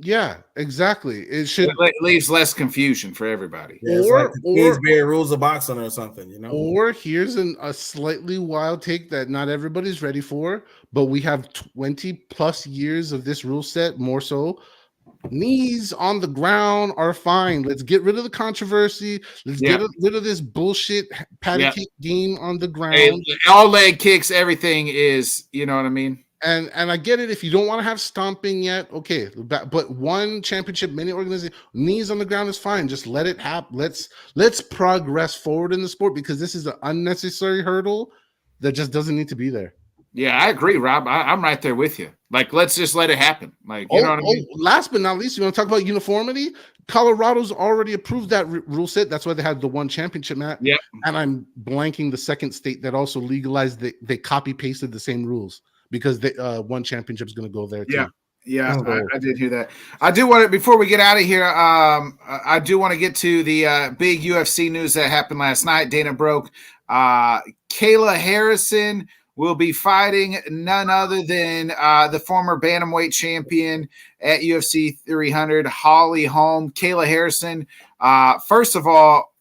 Yeah, exactly. It leaves less confusion for everybody. Yeah, it's like the Queensberry rules of boxing or something, you know. Or here's a slightly wild take that not everybody's ready for, but we have 20 plus years of this rule set, more so. Knees on the ground are fine. Let's get rid of the controversy. Let's get rid of this bullshit patty cake game on the ground. Hey, all leg kicks, everything is, you know what I mean? And I get it if you don't want to have stomping yet, okay. But one championship mini organization, knees on the ground is fine. Just let it happen. Let's progress forward in the sport, because this is an unnecessary hurdle that just doesn't need to be there. Yeah, I agree, Rob. I'm right there with you. Like, let's just let it happen. Like, you know what I mean? Last but not least, you want to talk about uniformity? Colorado's already approved that rule set. That's why they had the one championship match. Yeah. And I'm blanking the second state that also legalized they copy pasted the same rules, because the one championship is going to go there too. Yeah, I did hear that. I do want to, before we get out of here, I do want to get to the big UFC news that happened last night. Dana broke. Kayla Harrison will be fighting none other than the former bantamweight champion at UFC 300, Holly Holm. Kayla Harrison, first of all,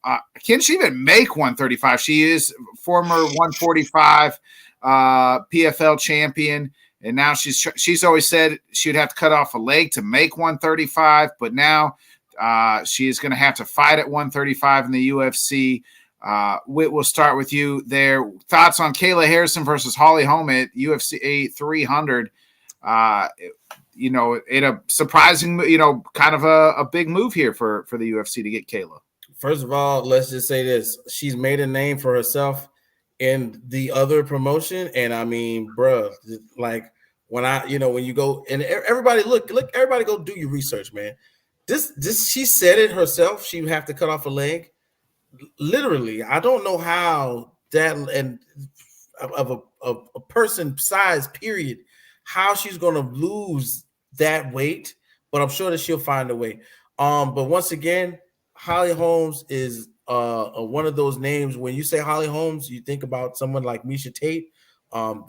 can she even make 135? She is former 145 PFL champion, and now she's always said she'd have to cut off a leg to make 135, but now she is going to have to fight at 135 in the UFC. Whit, we'll start with you there. Thoughts on Kayla Harrison versus Holly Holm at UFC 300? In a surprising, kind of a big move here for the UFC to get Kayla. First of all, let's just say this. She's made a name for herself in the other promotion. And I mean, bruh, like when you go and everybody look, everybody go do your research, man. This she said it herself. She would have to cut off a leg. Literally, I don't know how that and of a person size period, how she's gonna lose that weight, but I'm sure that she'll find a way. But once again, Holly Holmes is one of those names. When you say Holly Holmes, you think about someone like Misha Tate.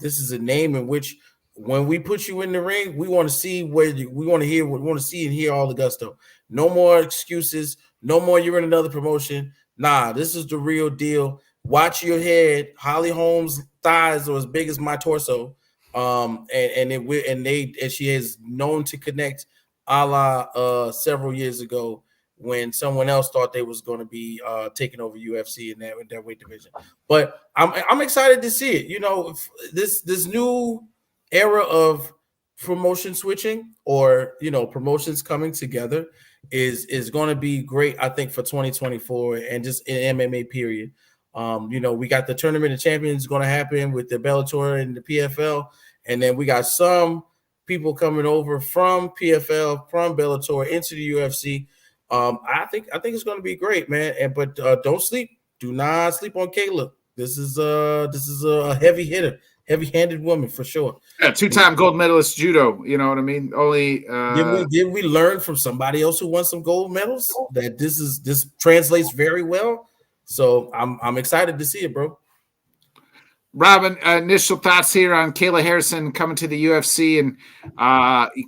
This is a name in which when we put you in the ring, we want to see we want to see and hear all the gusto. No more excuses. No more you're in another promotion. Nah, this is the real deal. Watch your head. Holly Holmes' thighs are as big as my torso. And she is known to connect a la several years ago when someone else thought they was going to be taking over UFC in that weight division. But I'm excited to see it. This new era of promotion switching or promotions coming together is going to be great, I think, for 2024 and just in MMA period. We got the Tournament of Champions going to happen with the Bellator and the PFL, and then we got some people coming over from PFL, from Bellator into the UFC. I think it's going to be great, man. But don't sleep. Do not sleep on Kayla. This is a heavy hitter, heavy-handed woman for sure. Yeah, two-time gold medalist judo. You know what I mean? Only did we learn from somebody else who won some gold medals that this translates very well? So I'm excited to see it, bro. Robin, initial thoughts here on Kayla Harrison coming to the UFC and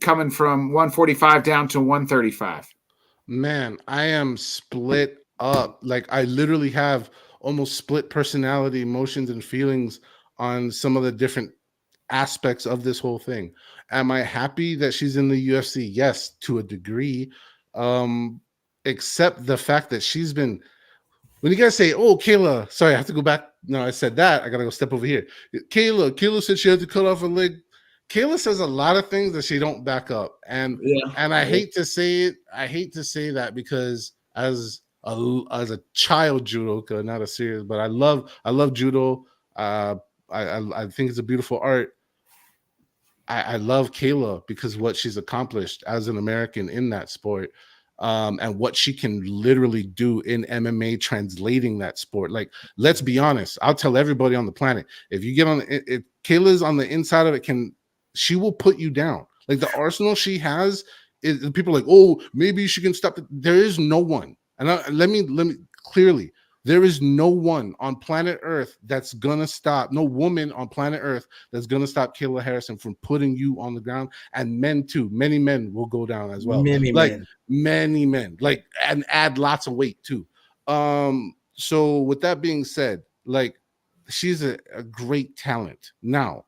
coming from 145 down to 135. Man, I am split up. Like I literally have almost split personality, emotions, and feelings on some of the different aspects of this whole thing. Am I happy that she's in the UFC? Yes, to a degree. Except the fact that she's been, when you guys say, oh, Kayla, sorry, I have to go back. No, I said that. I got to go step over here. Kayla said she had to cut off a leg. Kayla says a lot of things that she don't back up. And I hate to say it. I hate to say that because as a child judoka, not a serious, but I love judo. I think it's a beautiful art. I love Kayla because what she's accomplished as an American in that sport, and what she can literally do in MMA, translating that sport. Like, let's be honest. I'll tell everybody on the planet, if you get on, if Kayla's on the inside of it, she will put you down. Like the arsenal she has is, people are like, oh, maybe she can stop it. There is no one. And let me clearly, there is no one on planet Earth that's gonna stop, no woman on planet Earth that's gonna stop Kayla Harrison from putting you on the ground. And men too, many men will go down as well. Many men, like, and add lots of weight too. So with that being said, like, she's a great talent. Now,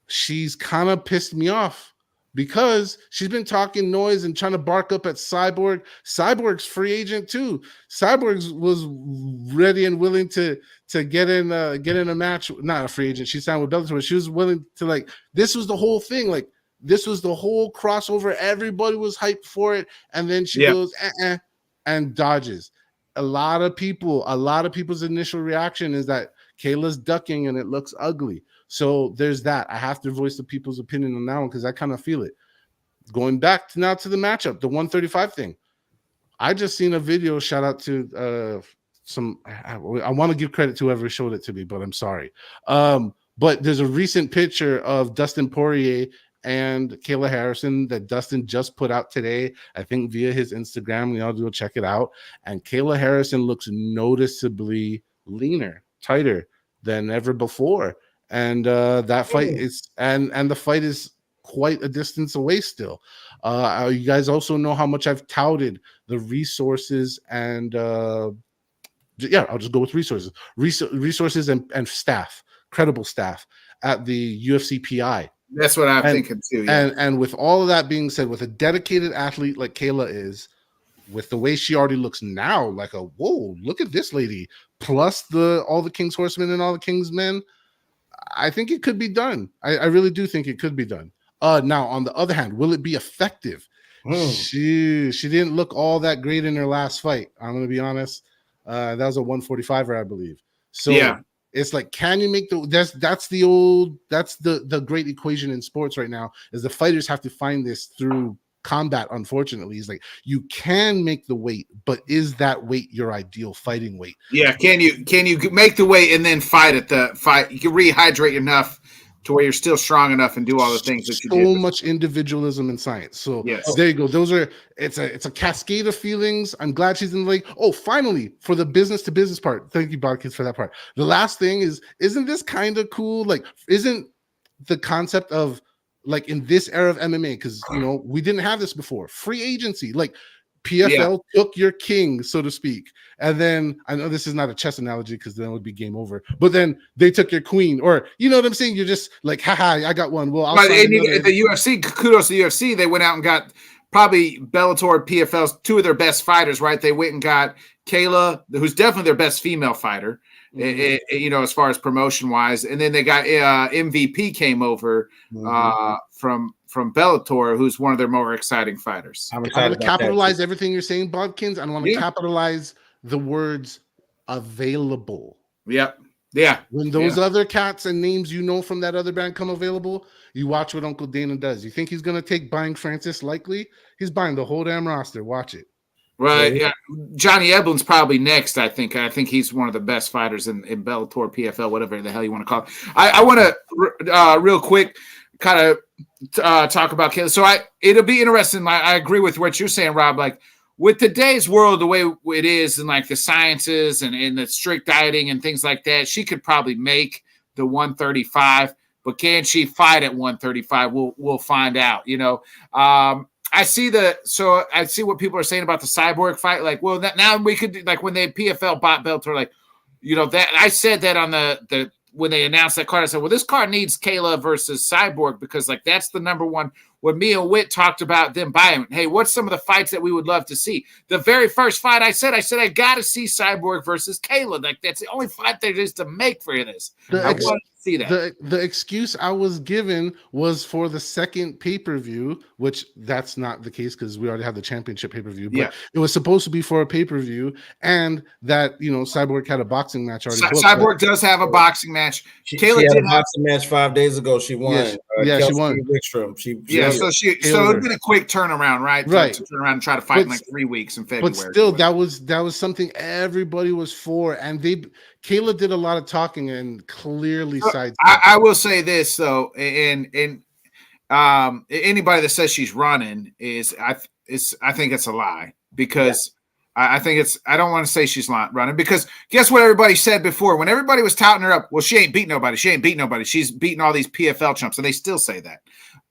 she's kind of pissed me off because she's been talking noise and trying to bark up at Cyborg. Cyborg's free agent too. Cyborg was ready and willing to get in a match. Not a free agent. She signed with Bellator, but she was willing to, like, this was the whole thing. Like, this was the whole crossover. Everybody was hyped for it. And then she goes, and dodges. A lot of people's initial reaction is that Kayla's ducking and it looks ugly. So there's that. I have to voice the people's opinion on that one because I kind of feel it. Going back to the matchup, the 135 thing. I just seen a video. Shout out to I want to give credit to whoever showed it to me, but I'm sorry. But there's a recent picture of Dustin Poirier and Kayla Harrison that Dustin just put out today, I think via his Instagram. Y'all go check it out. And Kayla Harrison looks noticeably leaner, tighter than ever before. And that fight is and the fight is quite a distance away still. You guys also know how much I've touted the resources and Yeah, I'll just go with resources and staff, credible staff at the UFC PI. That's what I'm thinking too. Yeah. And with all of that being said, with a dedicated athlete like Kayla is, with the way she already looks now, like a whoa, look at this lady, plus all the King's Horsemen and all the King's Men, I think it could be done. I really do think it could be done. Now, on the other hand, will it be effective? She didn't look all that great in her last fight. I'm going to be honest. That was a 145er, I believe. So yeah. It's like, can you make that's the great equation in sports right now, is the fighters have to find this through combat. Unfortunately, is like, you can make the weight, but is that weight your ideal fighting weight? Yeah, can you make the weight and then fight at the fight? You can rehydrate enough to where you're still strong enough and do all the things that you did. So much individualism in science. So yes. There you go. It's a cascade of feelings. I'm glad she's in the league. Oh, finally, for the business to business part. Thank you, Bodkins, for that part. The last thing isn't this kind of cool? Like, isn't the concept of, like, in this era of MMA, because we didn't have this before, free agency, like PFL took your king, so to speak, and then, I know this is not a chess analogy because then it would be game over, but then they took your queen, or you know what I'm saying, you're just like, haha, I got one. Well, the UFC, kudos to the UFC, they went out and got probably Bellator, PFL's two of their best fighters, right? They went and got Kayla, who's definitely their best female fighter, as far as promotion wise, and then they got MVP came over from Bellator, who's one of their more exciting fighters. I want to capitalize everything you're saying, Bodkins. I want to capitalize the words available. Yep. Yeah. When those other cats and names from that other band come available, you watch what Uncle Dana does. You think he's going to take buying Francis Likely? He's buying the whole damn roster. Watch it. Right. Yeah. Johnny Eblin's probably next, I think. I think he's one of the best fighters in Bellator, PFL, whatever the hell you want to call it. I want to real quick kind of talk about Kayla. So it'll be interesting. I agree with what you're saying, Rob. Like, with today's world, the way it is, and like the sciences and the strict dieting and things like that, she could probably make the 135, but can she fight at 135? We'll find out. I see what people are saying about the Cyborg fight. Like, well, now we could, like, when they PFL bought Bellator, like, that I said that on the when they announced that card, I said, well, this card needs Kayla versus Cyborg, because, like, that's the number one. When me and Witt talked about them buying, hey, what's some of the fights that we would love to see? The very first fight I said I got to see Cyborg versus Kayla. Like, that's the only fight there is to make for this. I want to see that. The excuse I was given was for the second pay-per-view, which that's not the case because we already have the championship pay-per-view. But it was supposed to be for a pay-per-view, and that Cyborg had a boxing match already. Cyborg does have a boxing match. Kayla did a boxing match 5 days ago. She won. She won. Wickstrom. So it's been a quick turnaround, right? Right. To turn around and try to fight in like 3 weeks in February. But still, that was something everybody was for, and Kayla did a lot of talking and clearly sidestepped. I will say this though, and anybody that says she's running I think it's a lie, because I don't want to say she's not running, because guess what everybody said before when everybody was touting her up? Well, she ain't beat nobody. She's beating all these PFL chumps, and they still say that.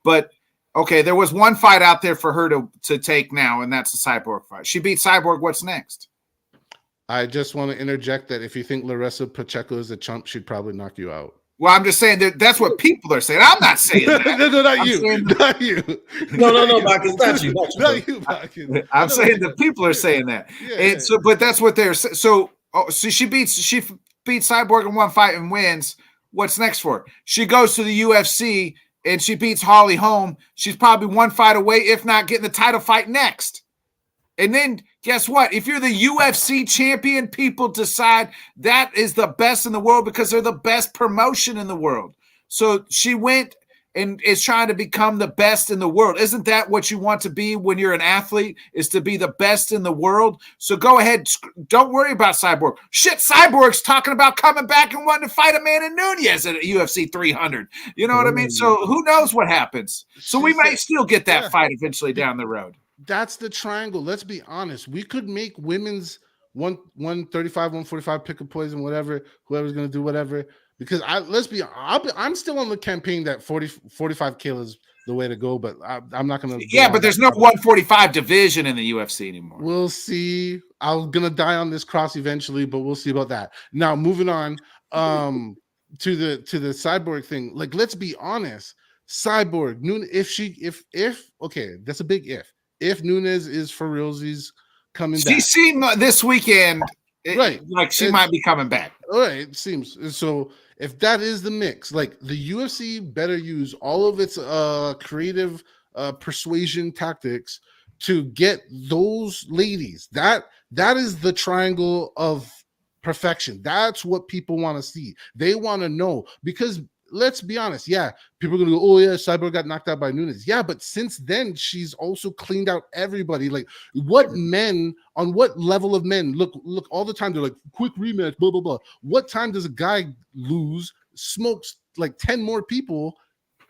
But okay, there was one fight out there for her to take now, and that's the Cyborg fight. She beat Cyborg. What's next? I just want to interject that if you think Larissa Pacheco is a chump, she'd probably knock you out. Well, I'm just saying that's what people are saying. I'm not saying that. No, not you. Not you. No, Bakins, not you. Not you, Bakins. I'm saying the people are saying that. And so, but that's what they're saying. So she beats Cyborg in one fight and wins. What's next for her? She goes to the UFC and she beats Holly Holm. She's probably one fight away, if not getting the title fight next. And then guess what? If you're the UFC champion, people decide that is the best in the world because they're the best promotion in the world. So she went and is trying to become the best in the world. Isn't that what you want to be when you're an athlete, is to be the best in the world? So go ahead. Don't worry about Cyborg. Shit, Cyborg's talking about coming back and wanting to fight Amanda Nunes at UFC 300. You know what I mean? So who knows what happens? So we might still get that fight eventually down the road. That's the triangle. Let's be honest. We could make women's 135, 145 pick a poison, whatever, whoever's going to do whatever. Because I'm still on the campaign that 45 kill is the way to go, but I'm not going to. Yeah, but there's no 145 division in the UFC anymore. We'll see. I'm gonna die on this cross eventually, but we'll see about that. Now, moving on to the Cyborg thing. Like, let's be honest. Cyborg, if okay, that's a big if. If Nunes is for realsies coming She back, seemed this weekend right? like she might be coming back. All right, it seems so. If that is the mix, like the UFC better use all of its creative persuasion tactics to get those ladies. That is the triangle of perfection. That's what people want to see. They want to know, because let's be honest, yeah, people are gonna go, oh yeah, Cyborg got knocked out by Nunes. Yeah, but since then she's also cleaned out everybody. Like, what men, on what level of men look all the time? They're like, quick rematch, blah blah blah. What time does a guy lose, smokes like 10 more people,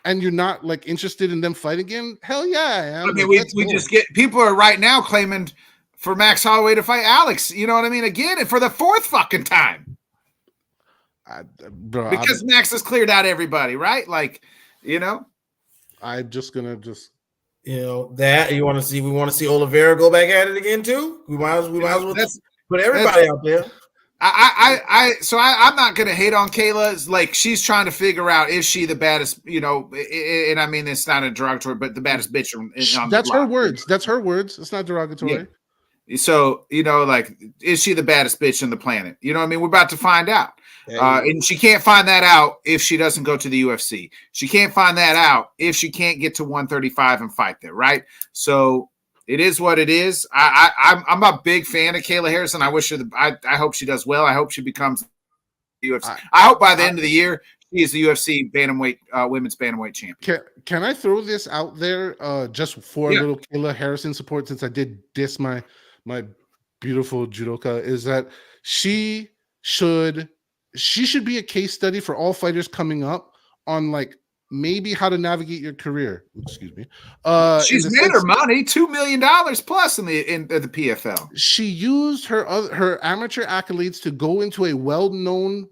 and you're not like interested in them fighting again? Hell yeah, I am. I mean, like, we just get, people are right now claiming for Max Holloway to fight Alex. You know what I mean? Again, and for the fourth fucking time. Bro, because Max has cleared out everybody, right? Like, you know, I'm just gonna that you want to see. We want to see Oliveira go back at it again too. We might as well put everybody out there. I'm not gonna hate on Kayla. It's like, she's trying to figure out, is she the baddest? You know, and I mean, it's not a derogatory, but the baddest bitch on that's the her block. words. That's her words. It's not derogatory. Yeah. So, you know, like, is she the baddest bitch on the planet? You know what I mean? We're about to find out. And she can't find that out if she doesn't go to the UFC. She can't find that out if she can't get to 135 and fight there, right? So it is what it is. I'm a big fan of Kayla Harrison. I wish her I hope she does well. I hope she becomes UFC. I hope by the end of the year she is the UFC bantamweight women's bantamweight champion. Can I throw this out there just for a little Kayla Harrison support, since I did diss my beautiful judoka, is that she should be a case study for all fighters coming up on, like, maybe how to navigate your career. Excuse me. She's made her money, $2 million plus in the PFL. She used her amateur accolades to go into a well-known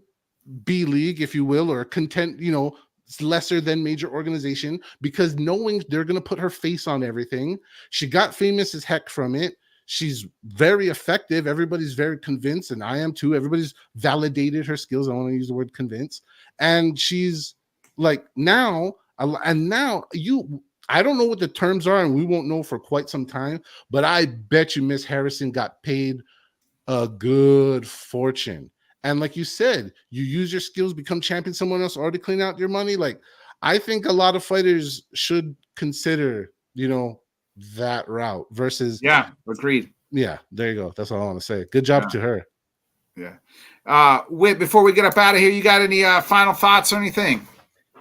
B league, if you will, or content, you know, lesser than major organization, because knowing they're going to put her face on everything. She got famous as heck from it. She's very effective. Everybody's very convinced, and I am too. Everybody's validated her skills. I want to use the word convince. And she's like, now I don't know what the terms are, and we won't know for quite some time, but I bet you Miss Harrison got paid a good fortune. And like you said, you use your skills, become champion, someone else already clean out your money. Like, I think a lot of fighters should consider, you know, that route versus. Yeah, agreed. Yeah, there you go. That's all I want to say. Good job to her. Yeah. Whit, before we get up out of here, you got any final thoughts or anything?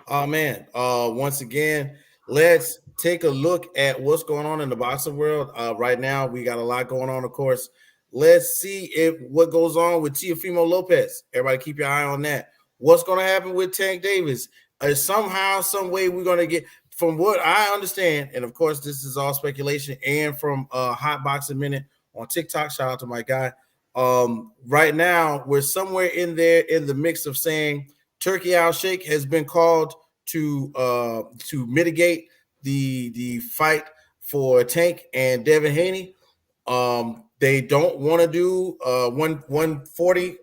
Oh man. Once again, let's take a look at what's going on in the boxing world. Right now, we got a lot going on, of course. Let's see what goes on with Teofimo Lopez. Everybody keep your eye on that. What's going to happen with Tank Davis? Somehow, some way, we're going to get, from what I understand, and of course, this is all speculation, and from Hot Boxing Minute on TikTok, shout out to my guy. Right now, we're somewhere in there in the mix of saying Turkey Al Sheikh has been called to mitigate the fight for Tank and Devin Haney. They don't want to do 140.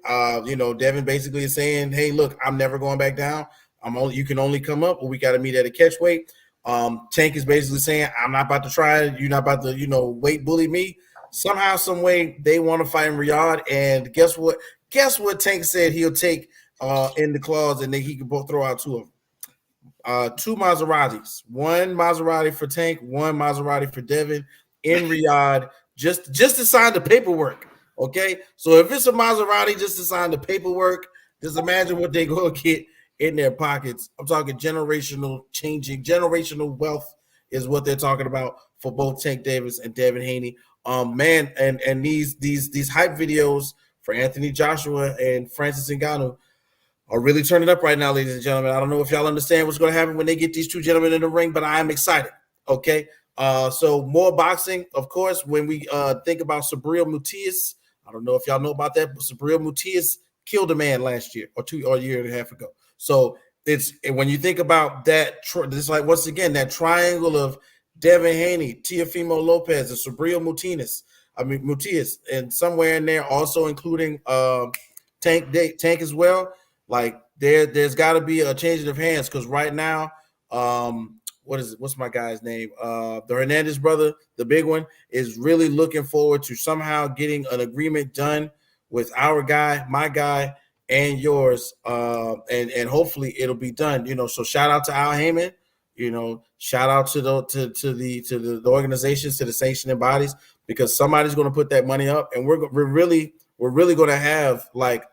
Devin basically is saying, hey, look, I'm never going back down. You can only come up, or we got to meet at a catch weight. Tank is basically saying, I'm not about to try it. You're not about to, weight bully me. Somehow, some way, they want to fight in Riyadh. And guess what? Guess what Tank said he'll take in the clause, and then he can both throw out two of them. Two Maseratis. One Maserati for Tank, one Maserati for Devin in Riyadh, just to sign the paperwork. Okay? So if it's a Maserati just to sign the paperwork, just imagine what they're going to get in their pockets. I'm talking generational wealth is what they're talking about for both Tank Davis and Devin Haney. Man, and these hype videos for Anthony Joshua and Francis Ngannou are really turning up right now, ladies and gentlemen. I don't know if y'all understand what's going to happen when they get these two gentlemen in the ring, but I am excited. Okay, so more boxing, of course. When we think about Subriel Mutias, I don't know if y'all know about that, but Subriel Mutias killed a man last year or a year and a half ago. So it's when you think about that, it's like, once again, that triangle of Devin Haney, Teofimo Lopez, and Subriel Mutias. Mutias, and somewhere in there also including Tank as well. Like there's got to be a changing of hands because right now, what's my guy's name? The Hernandez brother, the big one, is really looking forward to somehow getting an agreement done with our guy, my guy, and yours, and hopefully it'll be done. So shout out to Al Heyman. Shout out to the organizations, to the sanctioning bodies, because somebody's going to put that money up, and we're really going to have like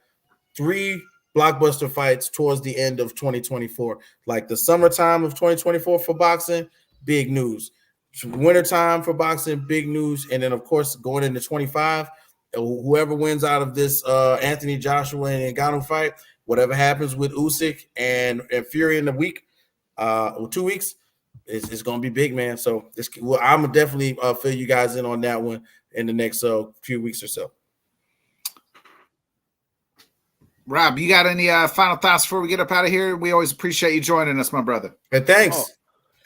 3 blockbuster fights towards the end of 2024. Like the summertime of 2024 for boxing, big news. Wintertime for boxing, big news. And then, of course, going into 25, whoever wins out of this Anthony Joshua and Ngannou fight, whatever happens with Usyk and Fury in the week, 2 weeks, it's going to be big, man. So I'm going to definitely fill you guys in on that one in the next few weeks or so. Rob, you got any final thoughts before we get up out of here? We always appreciate you joining us, my brother. Hey, thanks. Oh,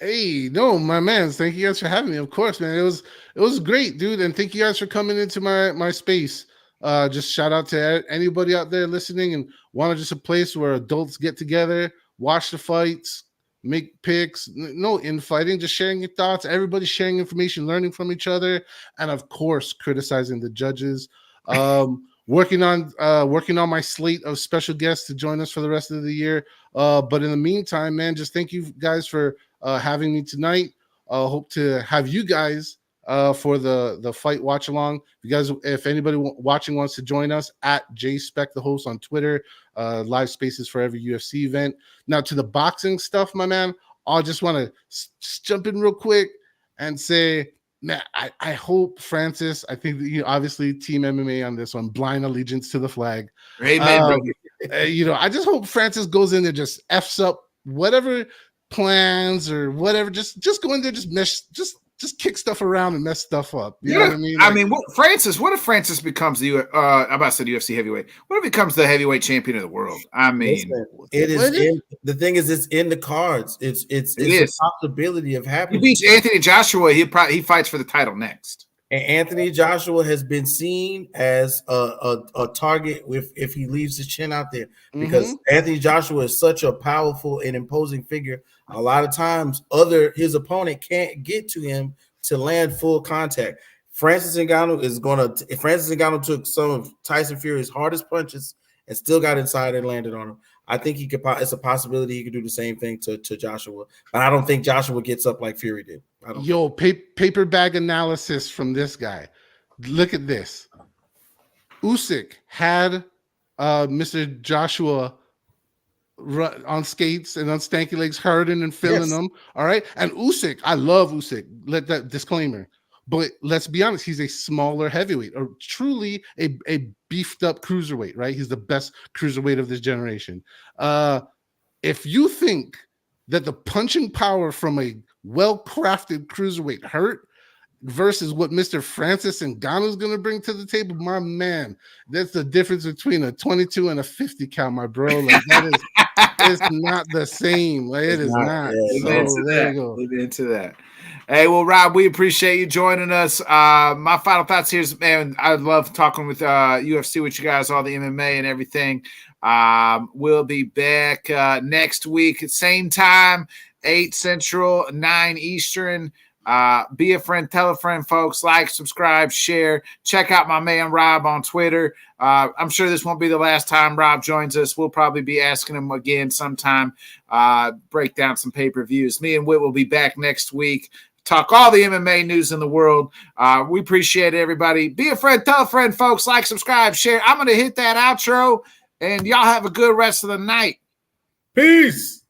hey, no, my man. Thank you guys for having me. Of course, man. It was great, dude. And thank you guys for coming into my space. Just shout out to anybody out there listening and want just a place where adults get together, watch the fights, make picks, no infighting, just sharing your thoughts, everybody sharing information, learning from each other, and of course, criticizing the judges. Working on my slate of special guests to join us for the rest of the year. But in the meantime, man, just thank you guys for having me tonight. Hope to have you guys for the fight watch along. If anybody watching wants to join us, at JSpec the host on Twitter, live spaces for every UFC event. Now to the boxing stuff, my man, I just want to jump in real quick and say, man, I hope Francis, I think that, obviously Team MMA on this one, blind allegiance to the flag. Amen, I just hope Francis goes in there, just F's up whatever plans or whatever. Just go in there, just kick stuff around and mess stuff up. You know what I mean? What if Francis becomes I'm about to say UFC heavyweight. What if he becomes the heavyweight champion of the world? The thing is, it's in the cards. It's a possibility of happening. He beats Anthony Joshua. He fights for the title next. And Anthony Joshua has been seen as a target if he leaves his chin out there, because Anthony Joshua is such a powerful and imposing figure. A lot of times, his opponent can't get to him to land full contact. Francis Ngannou took some of Tyson Fury's hardest punches and still got inside and landed on him. I think he could. It's a possibility he could do the same thing to Joshua, but I don't think Joshua gets up like Fury did. Paper bag analysis from this guy. Look at this. Usyk had Mr. Joshua on skates and on stanky legs, hurting and feeling them. All right, and Usyk, I love Usyk. Let that disclaimer. But let's be honest, he's a smaller heavyweight, or truly a beefed up cruiserweight, right? He's the best cruiserweight of this generation. If you think that the punching power from a well-crafted cruiserweight hurt versus what Mr. Francis Ngannou is going to bring to the table, my man, that's the difference between a 22 and a 50 count, my bro. Like that is, it's not the same. Like it is not. There you go. Leave into that. Hey, well, Rob, we appreciate you joining us. My final thoughts here is, man, I love talking with UFC with you guys, all the MMA and everything. We'll be back next week, same time, 8 Central, 9 Eastern. Be a friend, tell a friend, folks. Like, subscribe, share. Check out my man Rob on Twitter. I'm sure this won't be the last time Rob joins us. We'll probably be asking him again sometime. Break down some pay-per-views. Me and Whit will be back next week. Talk all the MMA news in the world. We appreciate it, everybody. Be a friend, tell a friend, folks. Like, subscribe, share. I'm going to hit that outro, and y'all have a good rest of the night. Peace.